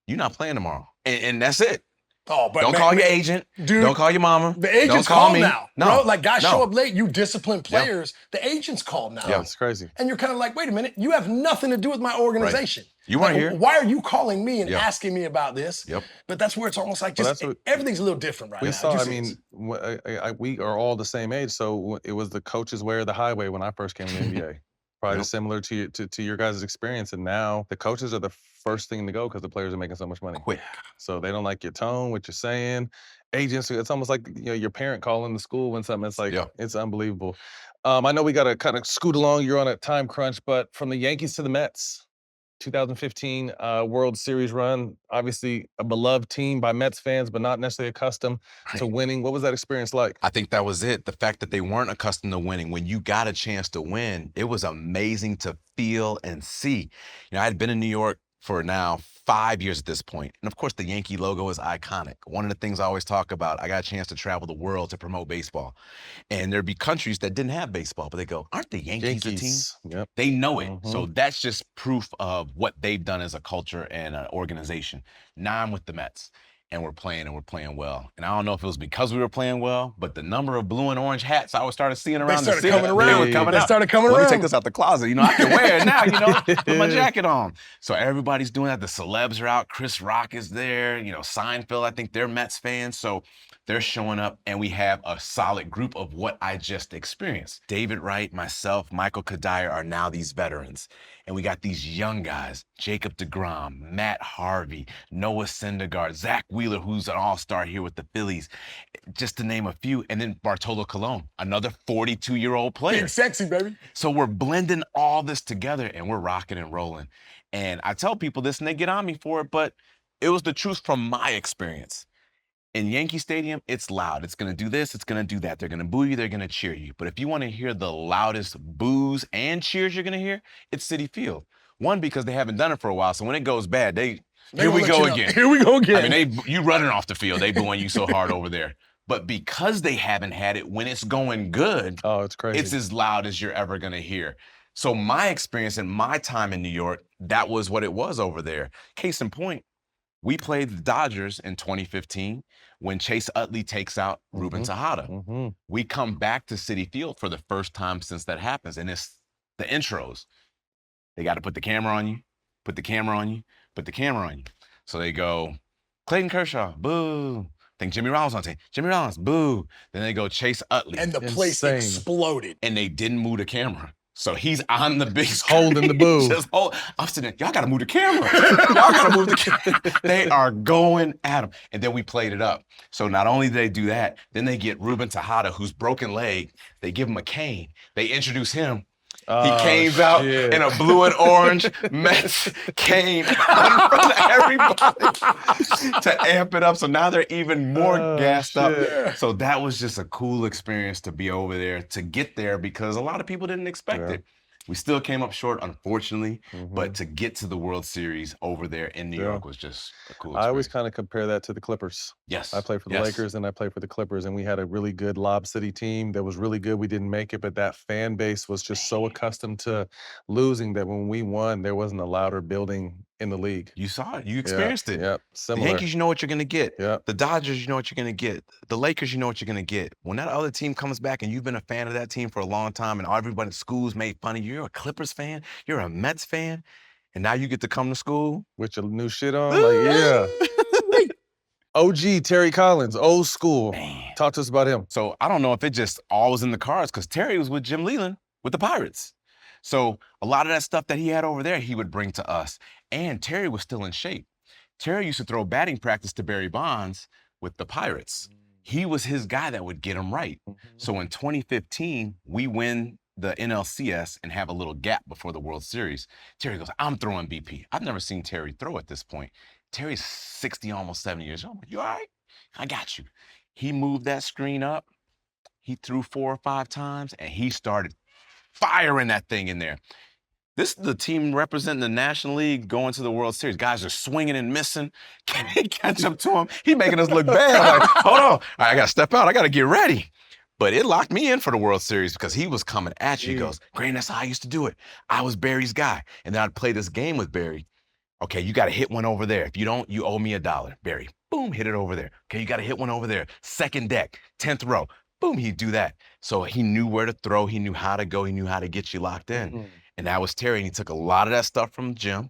You're not playing tomorrow. And that's it. Oh, but Don't call your agent. Dude, don't call your mama. The agents don't call call me. now. No, bro. Like guys no. show up late, you discipline players. The agents call now. Yeah, it's crazy. And you're kind of like, wait a minute, you have nothing to do with my organization. Right. You weren't here. Why are you calling me and asking me about this? Yep. But that's where it's almost like just everything's a little different right now. We saw, I mean, we are all the same age, so it was the coach's way or the highway when I first came to the NBA. Probably similar to your guys' experience, and now the coaches are the first thing to go because the players are making so much money. Quick. So they don't like your tone, what you're saying. Agents, it's almost like your parent calling the school when something. It's like it's unbelievable. I know we got to kind of scoot along. You're on a time crunch, but from the Yankees to the Mets, 2015 World Series run. Obviously, a beloved team by Mets fans, but not necessarily accustomed to winning. What was that experience like? I think that was it. The fact that they weren't accustomed to winning. When you got a chance to win, it was amazing to feel and see. I had been in New York for now 5 years at this point. And of course, the Yankee logo is iconic. One of the things I always talk about, I got a chance to travel the world to promote baseball. And there'd be countries that didn't have baseball, but they go, aren't the Yankees a team? Yep. They know it. So that's just proof of what they've done as a culture and an organization. Now I'm with the Mets. And we're playing well. And I don't know if it was because we were playing well, but the number of blue and orange hats I started seeing around the city. They started coming around. Let me take this out the closet. I can wear it now, put my jacket on. So everybody's doing that. The celebs are out. Chris Rock is there. Seinfeld, I think they're Mets fans. So they're showing up, and we have a solid group of what I just experienced. David Wright, myself, Michael Kadire are now these veterans. And we got these young guys, Jacob deGrom, Matt Harvey, Noah Syndergaard, Zach Wheeler, who's an all-star here with the Phillies, just to name a few. And then Bartolo Colon, another 42-year-old player. Big sexy, baby. So we're blending all this together, and we're rocking and rolling. And I tell people this, and they get on me for it, but it was the truth from my experience. In Yankee Stadium, it's loud. It's going to do this. It's going to do that. They're going to boo you. They're going to cheer you. But if you want to hear the loudest boos and cheers you're going to hear, it's Citi Field. One, because they haven't done it for a while. So when it goes bad, here we go again. Here we go again. I mean, you running off the field. They booing you so hard over there. But because they haven't had it when it's going good, it's crazy. It's as loud as you're ever going to hear. So my experience and my time in New York, that was what it was over there. Case in point, we played the Dodgers in 2015 when Chase Utley takes out Ruben Tejada. We come back to Citi Field for the first time since that happens, and it's the intros. They got to put the camera on you, put the camera on you, put the camera on you. So they go, Clayton Kershaw, boo. I think Jimmy Rollins on team. Jimmy Rollins, boo. Then they go Chase Utley. And the place exploded. And they didn't move the camera. So he's on the big screen. Holding the boo. I'm sitting there, y'all got to move the camera. Y'all got to move the camera. They are going at him. And then we played it up. So not only did they do that, then they get Ruben Tejada, who's broken leg. They give him a cane. They introduce him. He came out in a blue and orange Mets cane in front of everybody to amp it up. So now they're even more gassed up. So that was just a cool experience to be over there, to get there, because a lot of people didn't expect it. We still came up short, unfortunately, but to get to the World Series over there in New York was just a cool experience. I always kind of compare that to the Clippers. Yes. I played for the Lakers and I played for the Clippers, and we had a really good Lob City team that was really good. We didn't make it, but that fan base was just so accustomed to losing that when we won, there wasn't a louder building in the league. You saw it. You experienced it. Yep. Similar. The Yankees, you know what you're going to get. Yep. The Dodgers, you know what you're going to get. The Lakers, you know what you're going to get. When that other team comes back and you've been a fan of that team for a long time and everybody at school's made fun of you, you're a Clippers fan, you're a Mets fan, and now you get to come to school with your new shit on. OG Terry Collins, old school. Man. Talk to us about him. So I don't know if it just all was in the cards, because Terry was with Jim Leyland with the Pirates. So a lot of that stuff that he had over there, he would bring to us. And Terry was still in shape. Terry used to throw batting practice to Barry Bonds with the Pirates. He was his guy that would get him right. So in 2015, we win the NLCS and have a little gap before the World Series. Terry goes, I'm throwing BP. I've never seen Terry throw at this point. Terry's 60, almost 70 years old. You all right? I got you. He moved that screen up. He threw 4 or 5 times, and he started firing that thing in there. This is the team representing the National League going to the World Series. Guys are swinging and missing. Can't catch up to him. He's making us look bad. I'm like, hold on. I got to step out. I got to get ready. But it locked me in for the World Series because he was coming at you. He goes, Grant, that's how I used to do it. I was Barry's guy. And then I'd play this game with Barry. Okay, you got to hit one over there. If you don't, you owe me $1. Barry, Boom, hit it over there. Okay, you got to hit one over there. Second deck, 10th row. Boom, he'd do that. So he knew where to throw. He knew how to go. He knew how to get you locked in. And that was Terry. And he took a lot of that stuff from the gym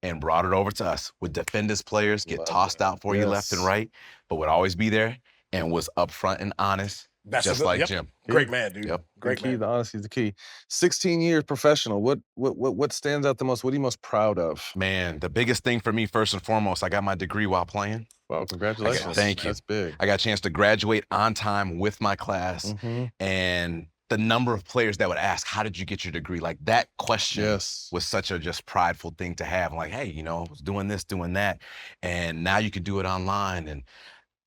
and brought it over to us. Would defend his players, get tossed out for you left and right, but would always be there and was upfront and honest, just like Jim. Great man, dude. Yep. Great man. The honesty is the key. 16 years professional. What stands out the most? What are you most proud of? Man, the biggest thing for me, first and foremost, I got my degree while playing. Wow, congratulations. Thank you. That's big. I got a chance to graduate on time with my class. And the number of players that would ask, how did you get your degree? Like that question was such a just prideful thing to have. I'm like, hey, you know, I was doing this, doing that. And now you can do it online. And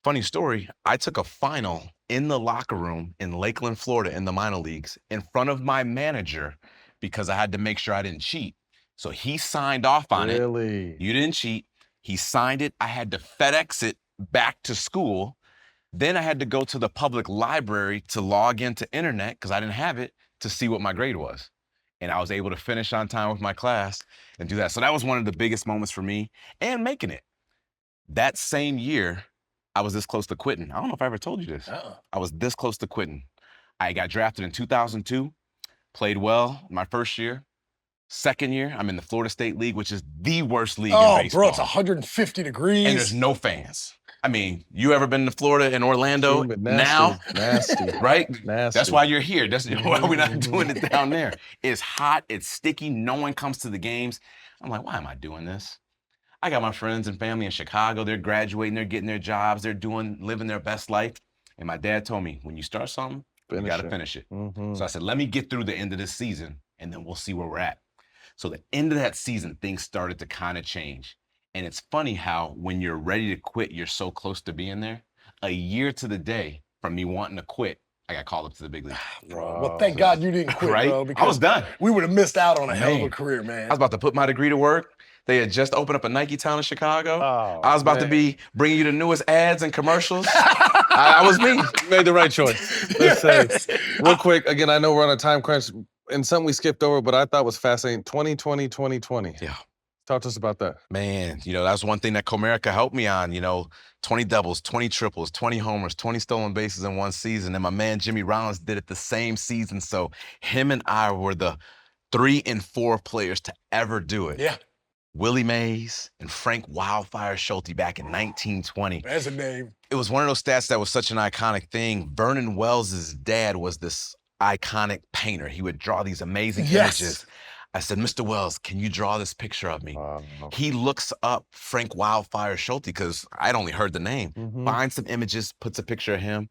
funny story, I took a final in the locker room in Lakeland, Florida in the minor leagues in front of my manager because I had to make sure I didn't cheat. So he signed off on it. Really? You didn't cheat. He signed it. I had to FedEx it back to school. Then I had to go to the public library to log into internet because I didn't have it to see what my grade was. And I was able to finish on time with my class and do that. So that was one of the biggest moments for me and making it. That same year, I was this close to quitting. I don't know if I ever told you this. I was this close to quitting. I got drafted in 2002, played well my first year. Second year, I'm in the Florida State League, which is the worst league in baseball. Bro, it's 150 degrees. And there's no fans. I mean, you ever been to Florida and Orlando? Humid, nasty, now? Nasty. Right? Nasty. That's why you're here. That's why we're not doing it down there. It's hot, it's sticky, no one comes to the games. I'm like, why am I doing this? I got my friends and family in Chicago. They're graduating, they're getting their jobs, they're living their best life. And my dad told me, when you start something, you gotta finish it. So I said, let me get through the end of this season and then we'll see where we're at. So the end of that season, things started to kind of change. And it's funny how when you're ready to quit, you're so close to being there. A year to the day from me wanting to quit, I got called up to the big league. Bro, well, thank God you didn't quit, right? bro. Because I was done. We would have missed out on a hell of a career, man. I was about to put my degree to work. They had just opened up a Nike town in Chicago. I was about to be bringing you the newest ads and commercials. I was me. You made the right choice. Let's say, real quick, again, I know we're on a time crunch, and something we skipped over, but I thought was fascinating, 2020, 2020. Yeah. Talk to us about that. Man, you know, that's one thing that Comerica helped me on, you know, 20 doubles, 20 triples, 20 homers, 20 stolen bases in one season. And my man, Jimmy Rollins, did it the same season. So him and I were the 3 and 4 players to ever do it. Yeah. Willie Mays and Frank Wildfire Schulte back in 1920. That's a name. It was one of those stats that was such an iconic thing. Vernon Wells' dad was this iconic painter. He would draw these amazing images. I said, Mr. Wells, can you draw this picture of me? He looks up Frank Wildfire Schulte because I'd only heard the name. Finds some images, puts a picture of him,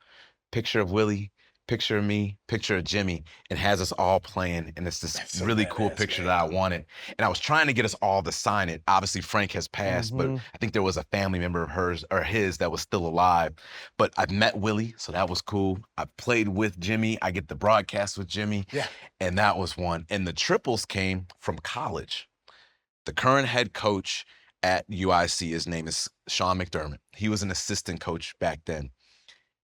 picture of Willie, picture of me, picture of Jimmy, and has us all playing. And it's this really cool picture that I wanted. And I was trying to get us all to sign it. Obviously, Frank has passed, but I think there was a family member of hers or his that was still alive. But I've met Willie, so that was cool. I played with Jimmy. I get the broadcast with Jimmy. Yeah. And that was one. And the triples came from college. The current head coach at UIC, his name is Sean McDermott. He was an assistant coach back then.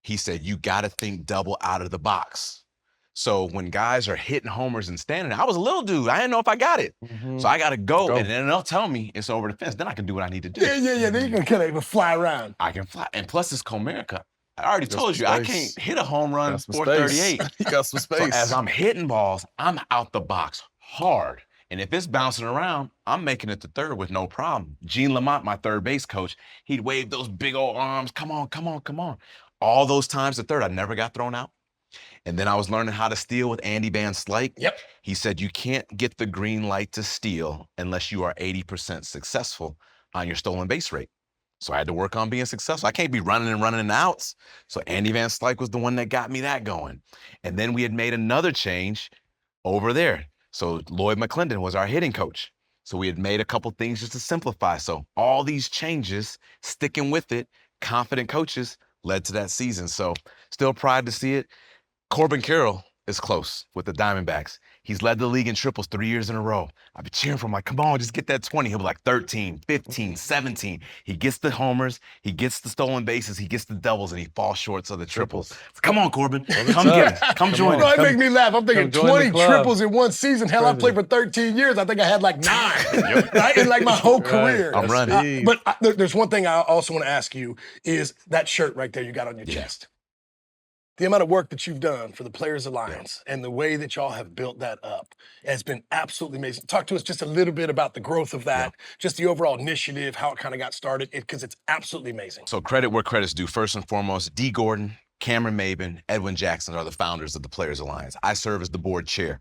He said, you got to think double out of the box. So when guys are hitting homers and standing, I was a little dude. I didn't know if I got it. So I got to go. And then they'll tell me it's over the fence. Then I can do what I need to do. Yeah. Then you can even fly around. I can fly. And plus it's Comerica. I already told you, I can't hit a home run 438. You got some space. So as I'm hitting balls, I'm out the box hard. And if it's bouncing around, I'm making it to third with no problem. Gene Lamont, my third base coach, he'd wave those big old arms. Come on, come on, come on. All those times at third, I never got thrown out. And then I was learning how to steal with Andy Van Slyke. Yep. He said, you can't get the green light to steal unless you are 80% successful on your stolen base rate. So I had to work on being successful. I can't be running in outs. So Andy Van Slyke was the one that got me that going. And then we had made another change over there. So Lloyd McClendon was our hitting coach. So we had made a couple things just to simplify. So all these changes, sticking with it, confident coaches, led to that season. So still proud to see it. Corbin Carroll is close with the Diamondbacks. He's led the league in triples 3 years in a row. I've been cheering for him, like, come on, just get that 20. He'll be like 13, 15, 17. He gets the homers, he gets the stolen bases, he gets the doubles, and he falls short of the triples. Come on, Corbin. Come join Bro, us. that makes me laugh. I'm thinking come join the 20 club. triples in one season. Hell, I played for 13 years. I think I had like 9 right? in like my whole career. I'm running. But there's one thing I also want to ask you is that shirt right there you got on your chest. The amount of work that you've done for the Players Alliance and the way that y'all have built that up has been absolutely amazing. Talk to us just a little bit about the growth of that, just the overall initiative, how it kind of got started, because it's absolutely amazing. So credit where credit's due. First and foremost, D. Gordon, Cameron Maben, Edwin Jackson are the founders of the Players Alliance. I serve as the board chair.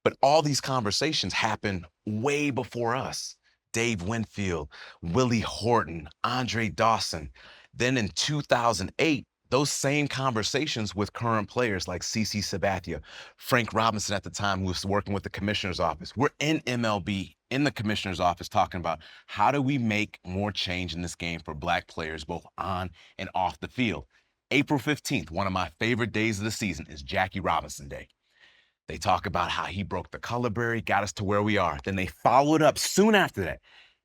But all these conversations happen way before us. Dave Winfield, Willie Horton, Andre Dawson. Then in 2008, those same conversations with current players like CeCe Sabathia, Frank Robinson at the time, who was working with the commissioner's office. We're in MLB, in the commissioner's office, talking about how do we make more change in this game for Black players, both on and off the field. April 15th, one of my favorite days of the season, is Jackie Robinson Day. They talk about how he broke the color barrier, got us to where we are. Then they followed up soon after that.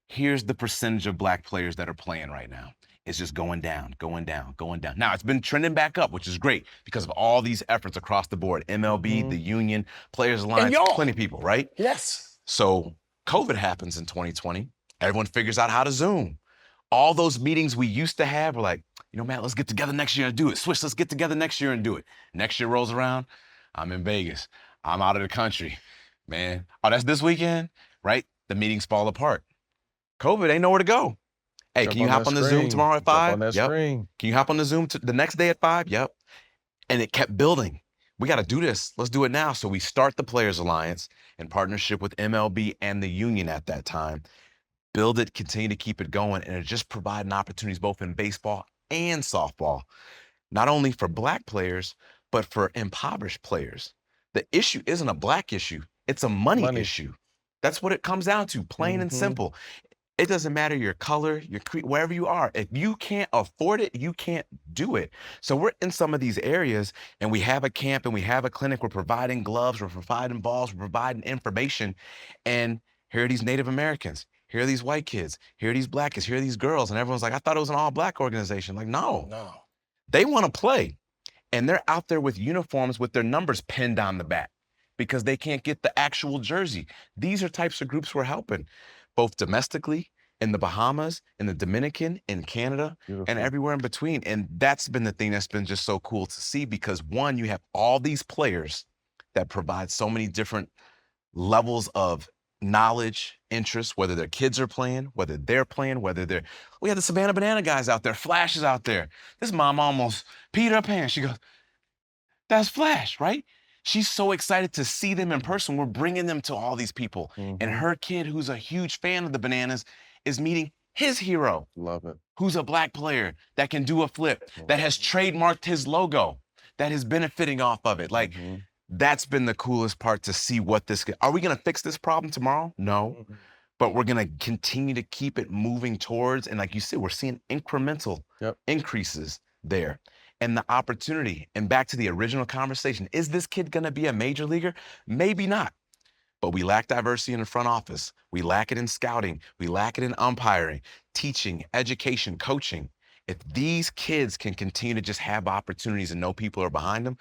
Here's the percentage of Black players that are playing right now. It's just going down, going down, going down. Now, it's been trending back up, which is great because of all these efforts across the board. MLB, the union, Players Alliance, plenty of people, right? Yes. So COVID happens in 2020. Everyone figures out how to Zoom. All those meetings we used to have were like, you know, Matt, let's get together next year and do it. Swish, let's get together next year and do it. Next year rolls around, I'm in Vegas. I'm out of the country, man. Oh, that's this weekend, right? The meetings fall apart. COVID ain't nowhere to go. Hey, can you hop on the Zoom tomorrow at 5? On that screen. Can you hop on the Zoom the next day at 5? Yep. And it kept building. We got to do this. Let's do it now. So we start the Players Alliance in partnership with MLB and the union at that time. Build it, continue to keep it going, and it just providing opportunities both in baseball and softball, not only for Black players, but for impoverished players. The issue isn't a Black issue. It's a money issue. That's what it comes down to, plain and simple. It doesn't matter your color, your creed, wherever you are. If you can't afford it, you can't do it. So we're in some of these areas and we have a camp and we have a clinic. We're providing gloves, we're providing balls, we're providing information. And here are these Native Americans. Here are these white kids. Here are these Black kids. Here are these girls. And everyone's like, I thought it was an all Black organization. Like, no. They want to play. And they're out there with uniforms with their numbers pinned on the back because they can't get the actual jersey. These are types of groups we're helping, both domestically, in the Bahamas, in the Dominican, in Canada, and everywhere in between. And that's been the thing that's been just so cool to see because, one, you have all these players that provide so many different levels of knowledge, interest, whether their kids are playing, whether they're playing, we have the Savannah Banana guys out there, Flash is out there. This mom almost peed her pants. She goes, that's Flash, right? She's so excited to see them in person. We're bringing them to all these people. And her kid, who's a huge fan of the Bananas, is meeting his hero. Love it. Who's a Black player that can do a flip, that has trademarked his logo, that is benefiting off of it. Like, that's been the coolest part to see what are we going to fix this problem tomorrow? No. But we're going to continue to keep it moving towards, and like you said, we're seeing incremental increases there. And the opportunity, and back to the original conversation, is this kid going to be a major leaguer? Maybe not. But we lack diversity in the front office. We lack it in scouting. We lack it in umpiring, teaching, education, coaching. If these kids can continue to just have opportunities and know people are behind them,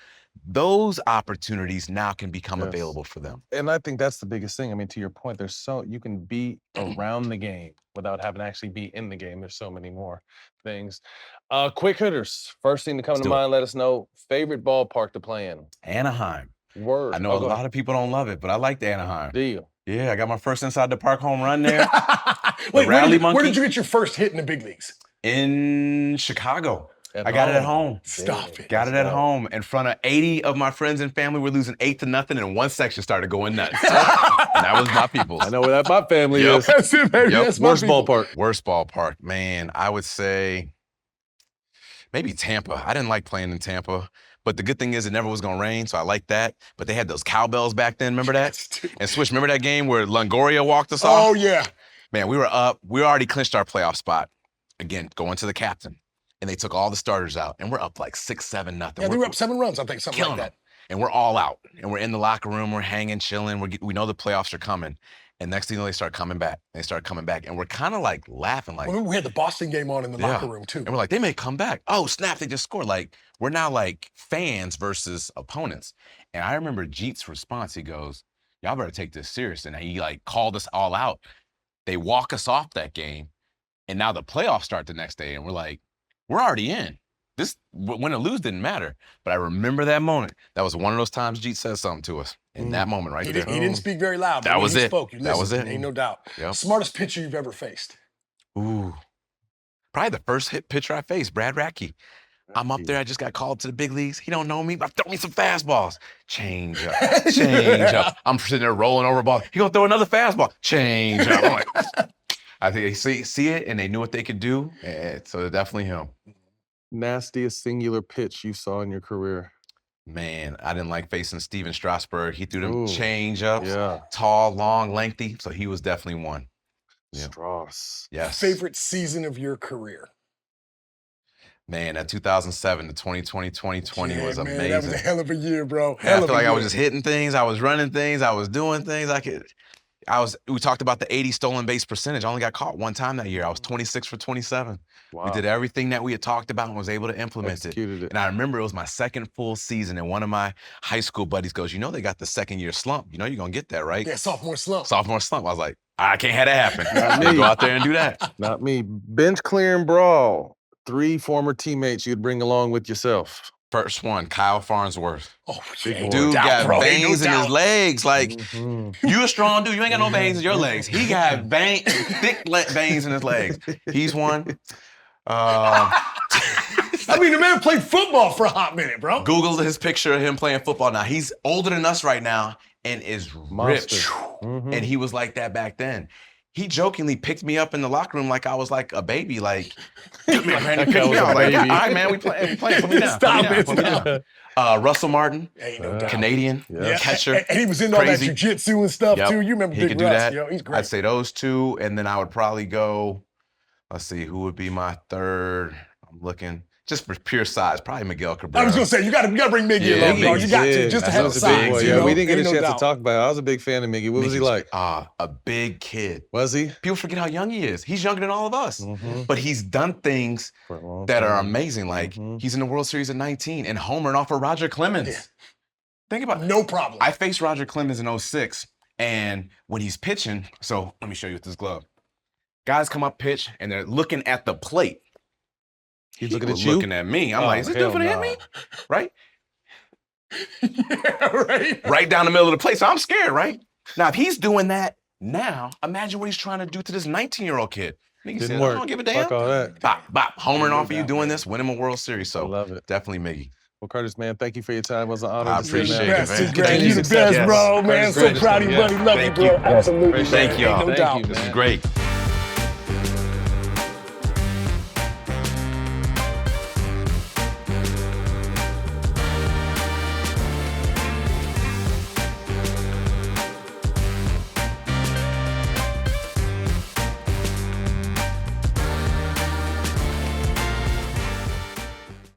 those opportunities now can become available for them. And I think that's the biggest thing. I mean, to your point, you can be around the game without having to actually be in the game. There's so many more things. Quick hitters. First thing to come to mind, let us know. Favorite ballpark to play in? Anaheim. Word. I know a lot of people don't love it, but I like the Anaheim. Deal. Yeah, I got my first inside the park home run there. Wait, where did you get your first hit in the big leagues? In Chicago. I got it at home. Stop it. Got it at home in front of 80 of my friends and family. We're losing 8-0, and one section started going nuts. And that was my people's. I know where my family is. That's it, baby. That's Worst ballpark. Worst ballpark, man. I would say maybe Tampa. I didn't like playing in Tampa. But the good thing is it never was going to rain, so I like that. But they had those cowbells back then, remember that? And Swish, remember that game where Longoria walked us off? Oh, yeah. Man, we were up. We already clinched our playoff spot. Again, going to the captain. And they took all the starters out. And we're up like 6-7-0. Yeah, they were up 7 runs, I think, something like that. and we're all out, and we're in the locker room, we're hanging, chilling, we know the playoffs are coming, and next thing you know, they start coming back, and we're kind of like laughing, like, Remember we had the Boston game on in the locker room too. and we're like, they may come back. Oh snap, they just scored. Like, we're now like fans versus opponents. And I remember Jeet's response. He goes, y'all better take this serious. And he like called us all out. They walk us off that game, and now the playoffs start the next day, and we're like, we're already in. This win or lose didn't matter. But I remember that moment. That was one of those times Jeet said something to us in that moment right there. He didn't speak very loud, but That when was he it. spoke, you listened. That was it. Ain't no doubt. Yep. Smartest pitcher you've ever faced? Ooh. Probably the first hit pitcher I faced, Brad Radke. I'm up there, I just got called to the big leagues. He don't know me, but throw me some fastballs. Change up. I'm sitting there rolling over a ball. He gonna throw another fastball. Change up. I'm like, I think they see it and they knew what they could do. So definitely him. Nastiest singular pitch you saw in your career? Man, I didn't like facing Steven Strasburg. He threw them Ooh, change ups, yeah. tall, long, lengthy. So he was definitely one. Yeah. Strauss. Yes. Favorite season of your career? Man, that 2007 to 2020 Yeah, was man, amazing. that was a hell of a year, bro. I feel like I was just hitting things. I was running things. I was doing things. We talked about the 80 stolen base percentage. I only got caught one time that year. I was 26 for 27. Wow. We did everything that we had talked about and was able to implement Executed it. And I remember it was my second full season, and one of my high school buddies goes, you know they got the second year slump. You know you're going to get that, right? Yeah, sophomore slump. Sophomore slump. I was like, I can't have that happen. Not I me. go out there and do that. Not me. Bench clearing brawl. 3 former teammates you'd bring along with yourself. First one, Kyle Farnsworth. Oh, Big yeah, boy. Dude got veins in his doubt. legs. Like, Mhm. you a strong dude. You ain't got no veins in your legs. He got thick veins in his legs. He's one. I mean, the man played football for a hot minute, bro. Google his picture of him playing football now. He's older than us right now and is Monster. ripped. Mhm. And he was like that back then. He jokingly picked me up in the locker room like I was like a baby. Like, come here, Brandon, pick me up. Like, all right, man, we playing. Put me down. Put me down. Russell Martin, Ain't no doubt. Canadian, Yeah. catcher. And he was in all that crazy. jiu-jitsu and stuff Yep. too. You remember He Big could do Russ, that. yo, he's great. I'd say those two, and then I would probably go, let's see, who would be my third? I'm looking, just for pure size, probably Miguel Cabrera. I was gonna say you gotta bring Miggy Yeah, along, bro. Miggy You got to did. just to That have was a big size. boy. You Yeah, know? we didn't get a Ain't no chance to doubt. talk about it. I was a big fan of Miggy. What was he like? A big kid. Was he? People forget how young he is. He's younger than all of us. Mhm. But he's done things For a long that are time. amazing. Like, Mhm. he's in the World Series at 19 and homering off of Roger Clemens. Yeah. Think about it. No problem. I faced Roger Clemens in 06, and when he's pitching, so let me show you with this glove. Guys come up, pitch, and they're looking at the plate. He's He looking was at you? looking at me. I'm Oh, like, is this hell dude finna hit nah. me? Right? Yeah, right. Right down the middle of the plate. So I'm scared, right? Now, if he's doing that now, imagine what he's trying to do to this 19-year-old kid. Nigga said, Didn't I work. don't give a damn. Fuck all that. Bop, bop, homering No off of you doubt, doing man. this, win him a World Series. I So love it. definitely Miggy. Well, Curtis, man, thank you for your time. It was an honor I to sit appreciate down. it, Best, man. you great. Continue You the success. best, bro, man. Curtis So Granderson, proud of you, yeah. buddy. Love you, Thank bro. you. Absolutely. Appreciate man. Thank y'all. Ain't no Thank doubt. you, This is man. great.